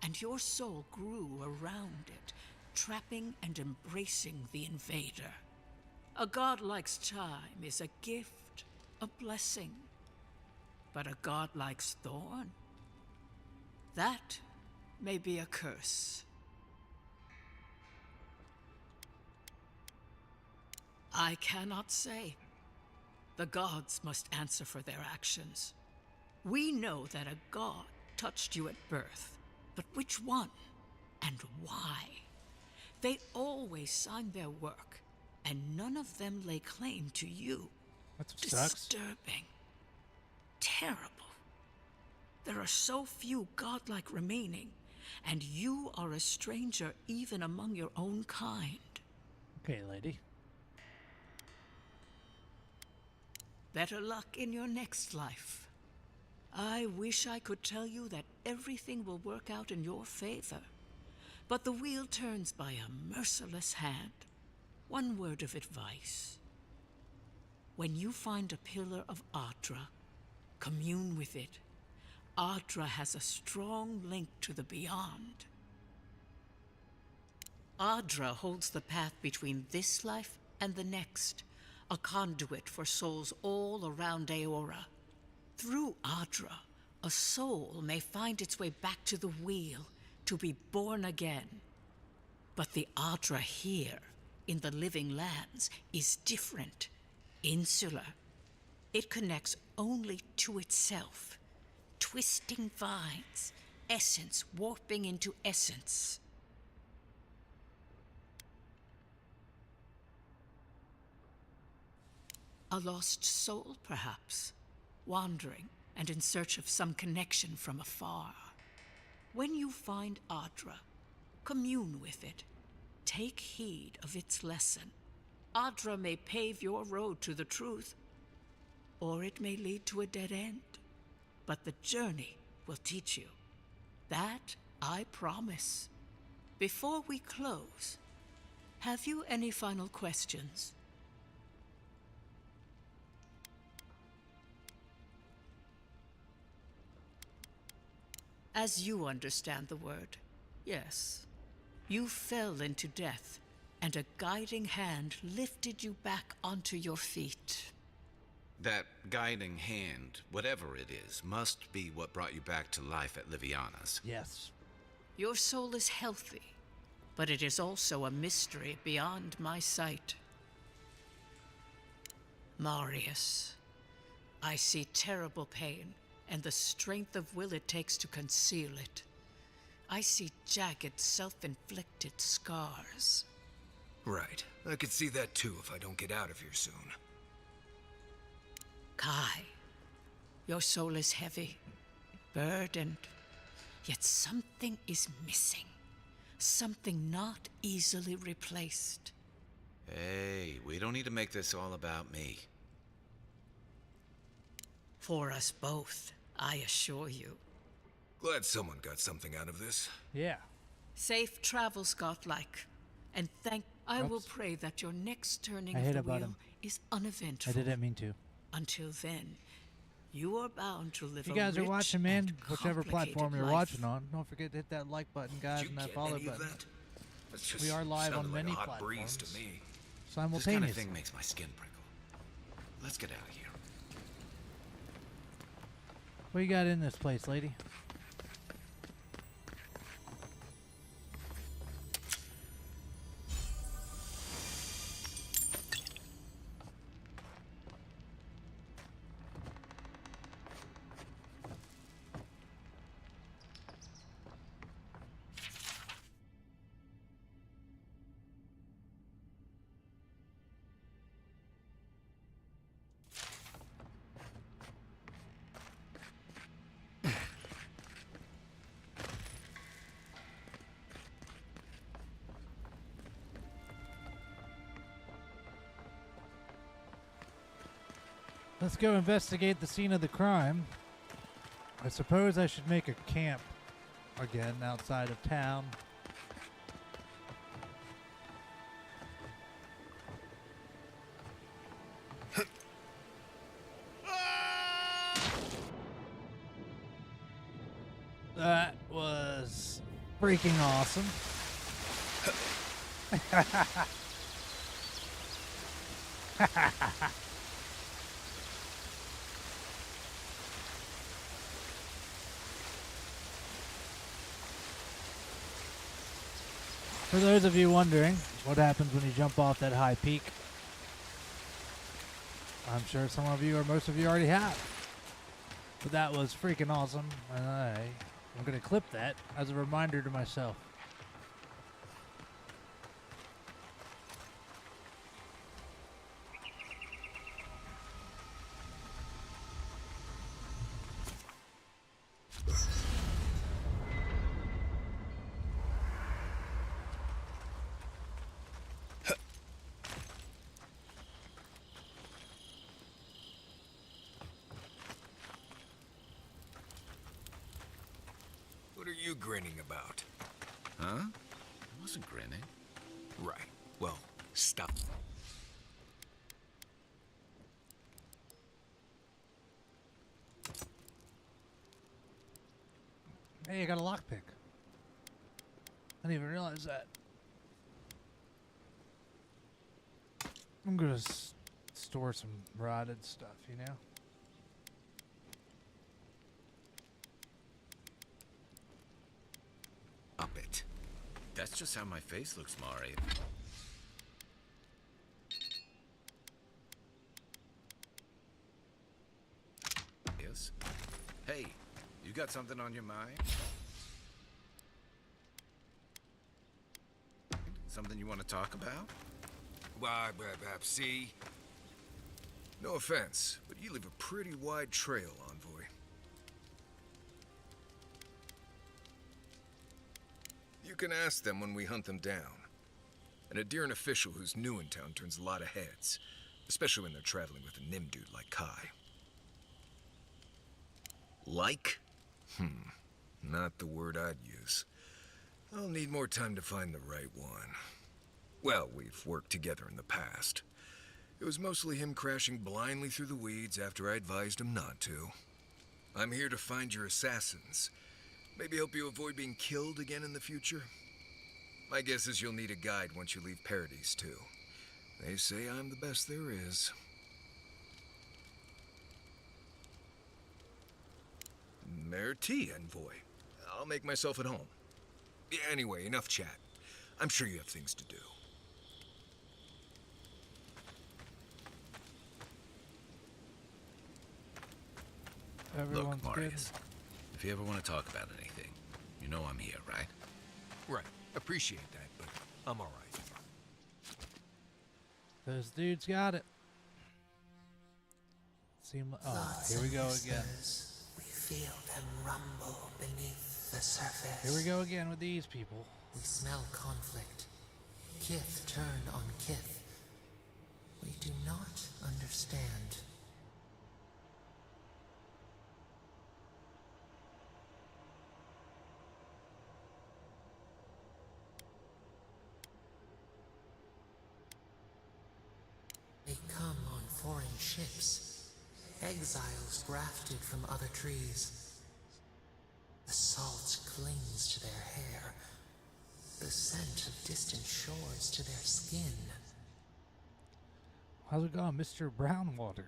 and your soul grew around it, trapping and embracing the invader. A godlike's time is a gift, a blessing. But a godlike's thorn, that may be a curse. I cannot say. The gods must answer for their actions. We know that a god touched you at birth, but which one and why? They always sign their work, and none of them lay claim to you. That's what sucks. Disturbing. Terrible. There are so few godlike remaining, and you are a stranger even among your own kind. Okay, lady. Better luck in your next life. I wish I could tell you that everything will work out in your favor, but the wheel turns by a merciless hand. One word of advice. When you find a pillar of Ardra, commune with it. Ardra has a strong link to the beyond. Ardra holds the path between this life and the next, a conduit for souls all around Eora. Through Ardra, a soul may find its way back to the wheel to be born again. But the Ardra here, in the Living Lands, is different, insular. It connects only to itself. Twisting vines, essence warping into essence. A lost soul, perhaps, wandering and in search of some connection from afar. When you find Ardra, commune with it. Take heed of its lesson. Ardra may pave your road to the truth, or it may lead to a dead end. But the journey will teach you. That I promise. Before we close, have you any final questions? As you understand the word, yes. You fell into death, and a guiding hand lifted you back onto your feet. That guiding hand, whatever it is, must be what brought you back to life at Liviana's. Yes. Your soul is healthy, but it is also a mystery beyond my sight. Marius, I see terrible pain and the strength of will it takes to conceal it. I see jagged, self-inflicted scars. Right. I could see that too if I don't get out of here soon. Kai, your soul is heavy, burdened, yet something is missing. Something not easily replaced. Hey, we don't need to make this all about me. For us both, I assure you. Glad someone got something out of this. Yeah. Safe travels, godlike. And I will pray that your next turning of the wheel is uneventful. I didn't mean to. Until then, you are bound to live if you guys a are rich watching, man, and whichever platform you're life. watching on, don't forget to hit that like button, guys, and that follow button. We are live on many platforms to me. simultaneously. This kind of thing makes my skin prickle. Let's get out of here. What you got in this place, lady? Let's go investigate the scene of the crime. I suppose I should make a camp again outside of town. That was freaking awesome. For those of you wondering what happens when you jump off that high peak, I'm sure some of you or most of you already have. But that was freaking awesome, and I'm going to clip that as a reminder to myself. What are you grinning about? Huh? I wasn't grinning. Right. Well, stop. Hey, you got a lockpick. I didn't even realize that. I'm gonna store some rotted stuff, you know? Up it. That's just how my face looks, Mari. Yes? Hey, you got something on your mind? Something you want to talk about? Why, see? No offense, but you leave a pretty wide trail, Envoy. You can ask them when we hunt them down. An Adiran official who's new in town turns a lot of heads, especially when they're traveling with a Nim dude like Kai. Like? Not the word I'd use. I'll need more time to find the right one. Well, we've worked together in the past. It was mostly him crashing blindly through the weeds after I advised him not to. I'm here to find your assassins. Maybe help you avoid being killed again in the future. My guess is you'll need a guide once you leave Paradise, too. They say I'm the best there is. Merci, Envoy. I'll make myself at home. Anyway, enough chat. I'm sure you have things to do. Everyone's Look, Marius, if you ever want to talk about anything, you know I'm here, right? Right. Appreciate that, but I'm all right. Those dudes got it. Here we go again. We feel them rumble beneath the surface. Here we go again with these people. We smell conflict. Kith turn on kith. We do not understand. They come on foreign ships, exiles grafted from other trees. The salt clings to their hair, the scent of distant shores to their skin. How's it going, Mr. Brownwater?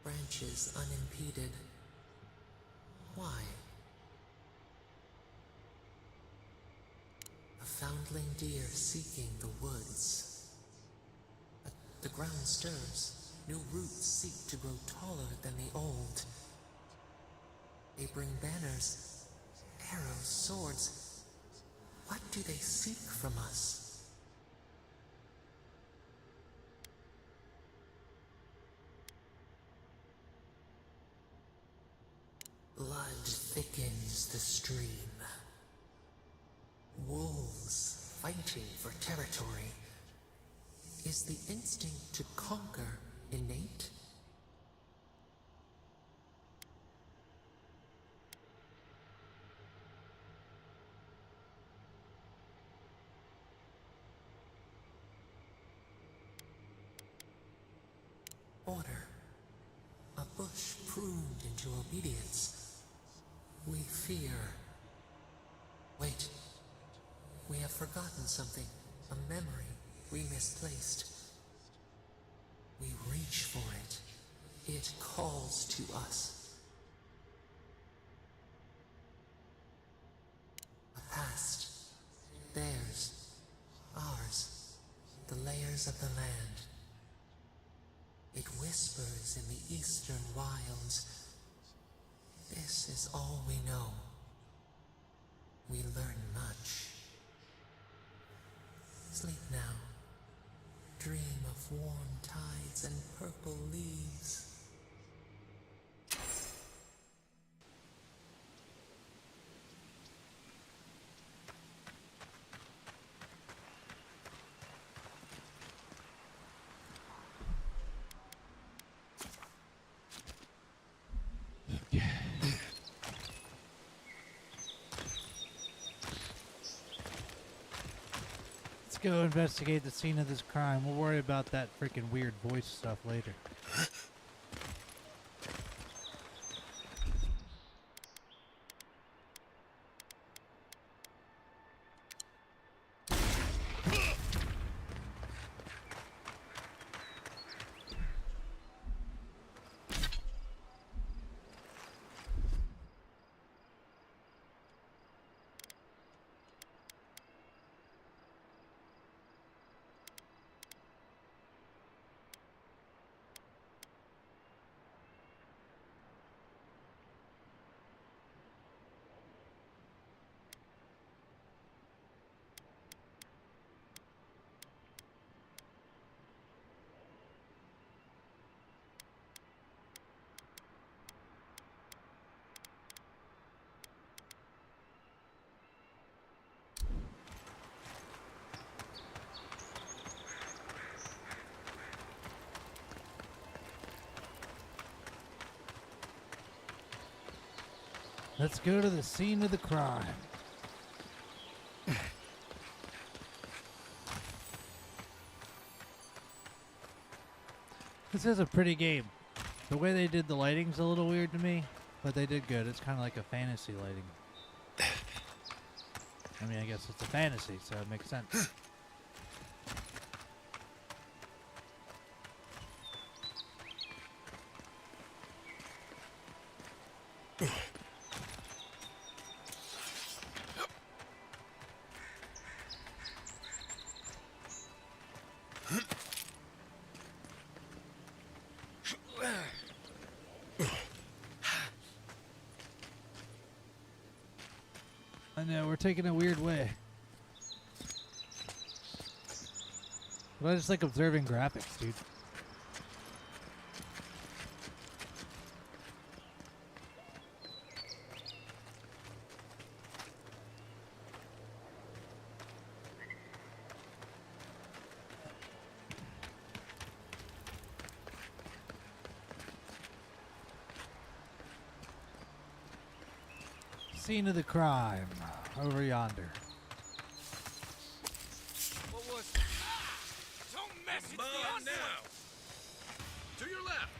Branches unimpeded. Why? A foundling deer seeking the woods. The ground stirs. New roots seek to grow taller than the old. They bring banners, arrows, swords. What do they seek from us? Blood thickens the stream. Wolves fighting for territory. Is the instinct to conquer innate? Order. A bush pruned into obedience. We fear. Wait. We have forgotten something. A memory we misplaced. We reach for it. It calls to us. A past. Theirs. Ours. The layers of the land. It whispers in the eastern wilds. This is all we know. We learn much. Sleep now. Dream of warm tides and purple leaves. Go investigate the scene of this crime. We'll worry about that freaking weird voice stuff later. Let's go to the scene of the crime. This is a pretty game. The way they did the lighting's a little weird to me, but they did good. It's kind of like a fantasy lighting. I mean, I guess it's a fantasy, so it makes sense. I know, we're taking a weird way. But I just like observing graphics, dude. Scene of the crime, over yonder. What was it? Don't mess with me now. To your left.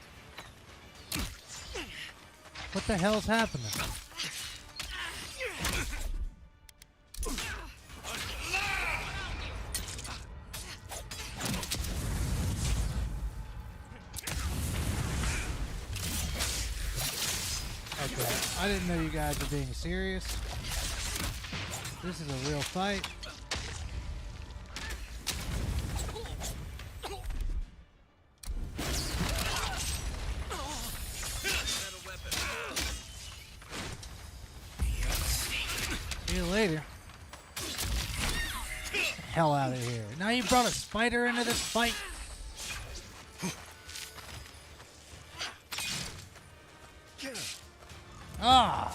What the hell's happening? Okay, I didn't know you guys were being serious. This is a real fight. See you later. Get the hell out of here. Now you brought a spider into this fight. Ah!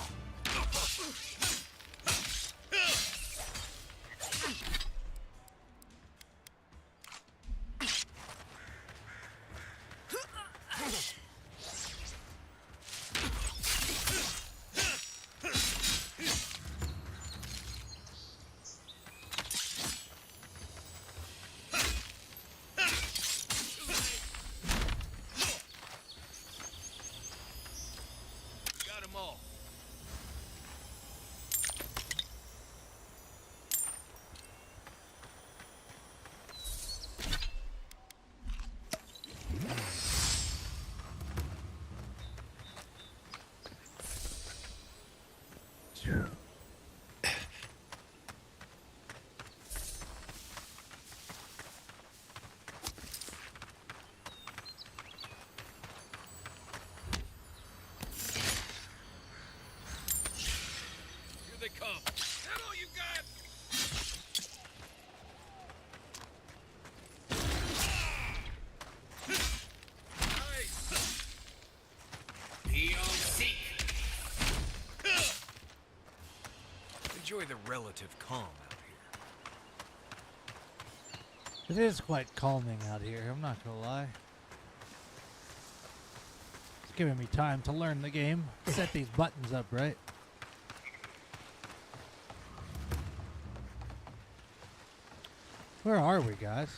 Here they come. That all you got? Nice. Enjoy the relative calm out here. It is quite calming out here, I'm not gonna lie. It's giving me time to learn the game, set these buttons up right. Where are we, guys?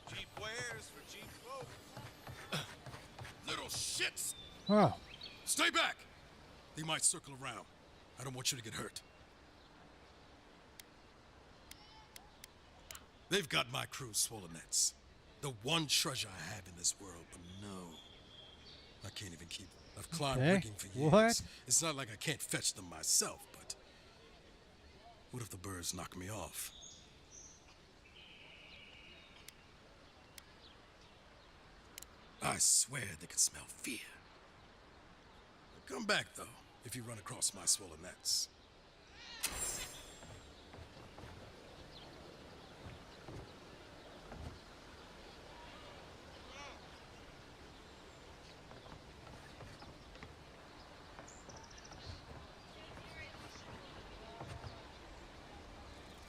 Cheap wares for cheap clothes. Little shits! Oh, Stay back! They might circle around. I don't want you to get hurt. They've got my crew's swollen nets. The one treasure I have in this world, but no. I can't even keep them. I've climbed Okay, rigging for years. what? It's not like I can't fetch them myself, but... what if the birds knock me off? I swear they can smell fear. Come back, though, if you run across my swollen nets.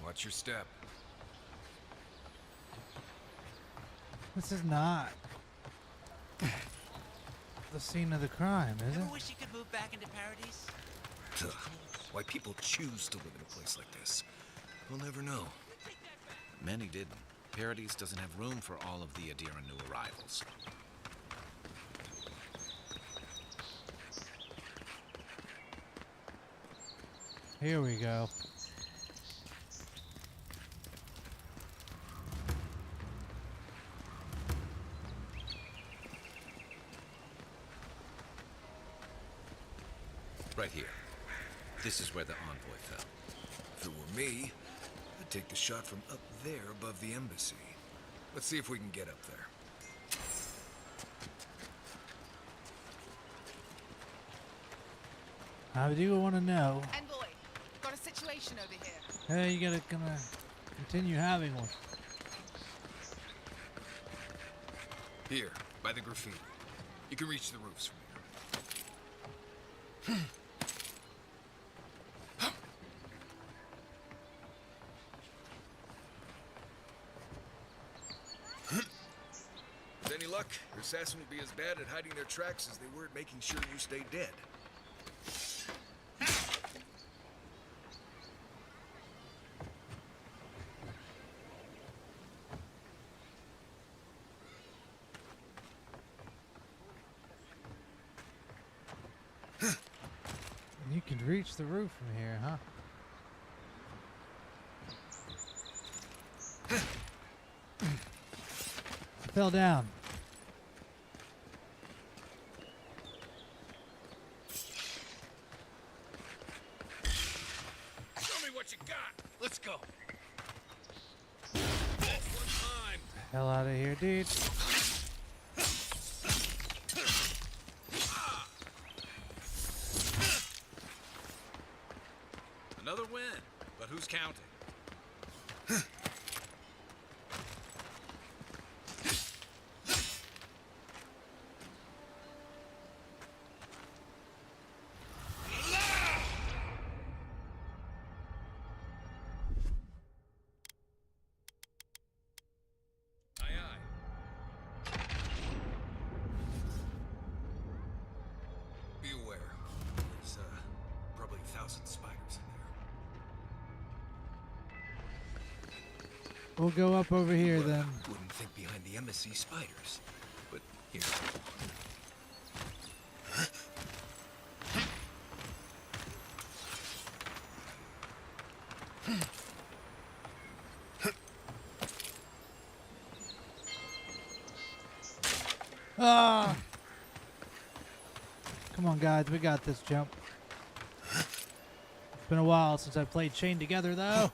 Watch your step. this is not the scene of the crime, is it? Ever wish you could move back into Paradise? Ugh. Why people choose to live in a place like this, we'll never know. Many didn't. Paradise doesn't have room for all of the Adira new arrivals. Here we go. Right here. This is where the envoy fell. If it were me, I'd take the shot from up there above the embassy. Let's see if we can get up there. I do want to know. Envoy, got a situation over here. Hey, you gonna continue having one. Here, by the graffiti. You can reach the roofs from here. With any luck, your assassin will be as bad at hiding their tracks as they were at making sure you stay dead. You can reach the roof from here, huh? I fell down. Show me what you got. Let's go. One time. Hell out of here, dude. Another win, but who's counting? Aye, aye. Be aware. There's, probably 1,000 spiders in there. We'll go up over here then. Wouldn't think behind the embassy spiders. But Here. Ah! Come on, guys. We got this jump. It's been a while since I played Chained Together, though.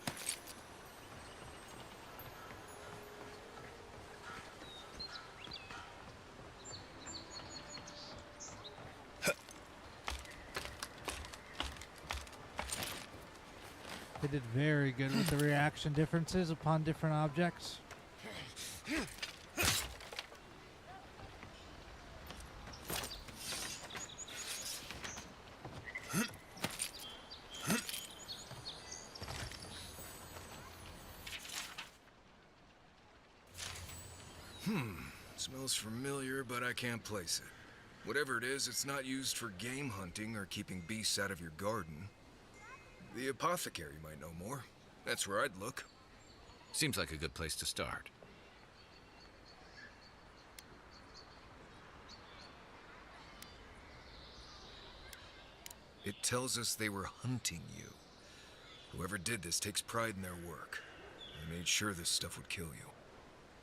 They did very good with the reaction differences upon different objects. Smells familiar, but I can't place it. Whatever it is, it's not used for game hunting or keeping beasts out of your garden. The apothecary might know more. That's where I'd look. Seems like a good place to start. It tells us they were hunting you. Whoever did this takes pride in their work. They made sure this stuff would kill you.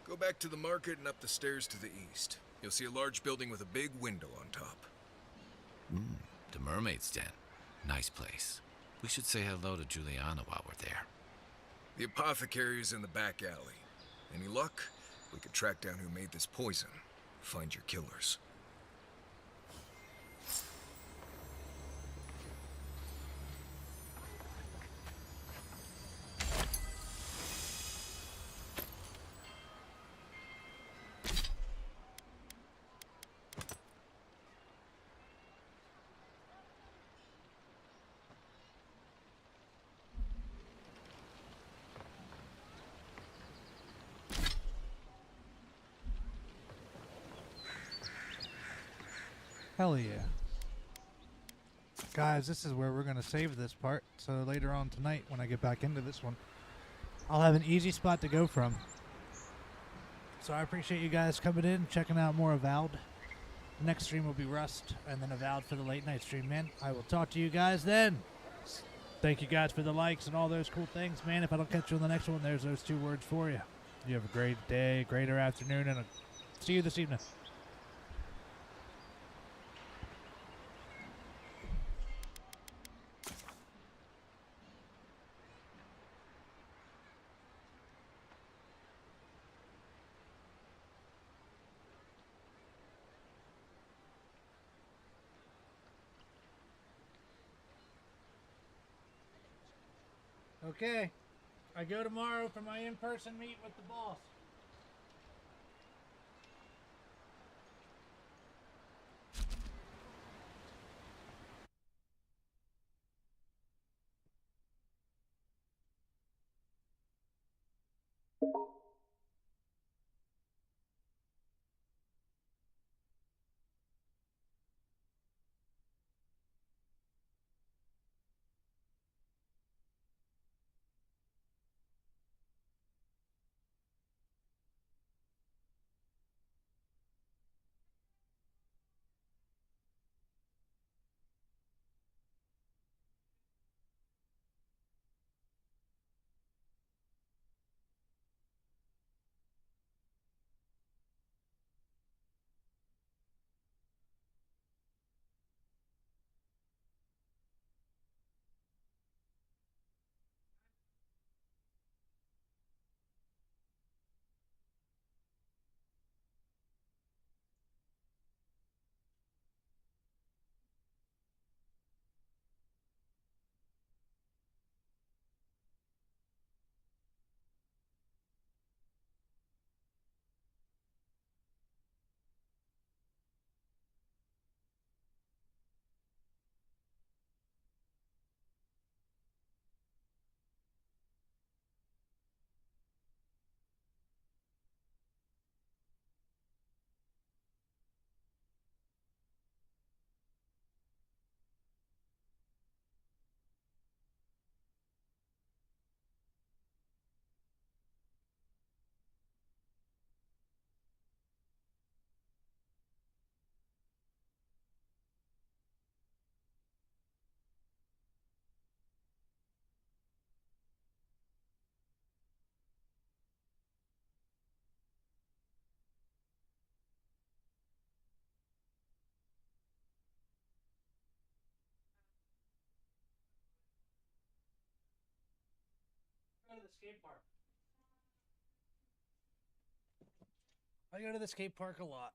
Go back to the market and up the stairs to the east. You'll see a large building with a big window on top. The Mermaid's Den. Nice place. We should say hello to Juliana while we're there. The apothecary is in the back alley. Any luck? We could track down who made this poison. Find your killers. Hell yeah. Guys, this is where we're going to save this part. So later on tonight, when I get back into this one, I'll have an easy spot to go from. So I appreciate you guys coming in, checking out more Avowed. The next stream will be Rust, and then Avowed for the late night stream, man. I will talk to you guys then. Thank you guys for the likes and all those cool things, man. If I don't catch you on the next one, there's those 2 words for you. You have a great day, greater afternoon, and see you this evening. Okay, I go tomorrow for my in-person meet with the boss. skate park. I go to the skate park a lot.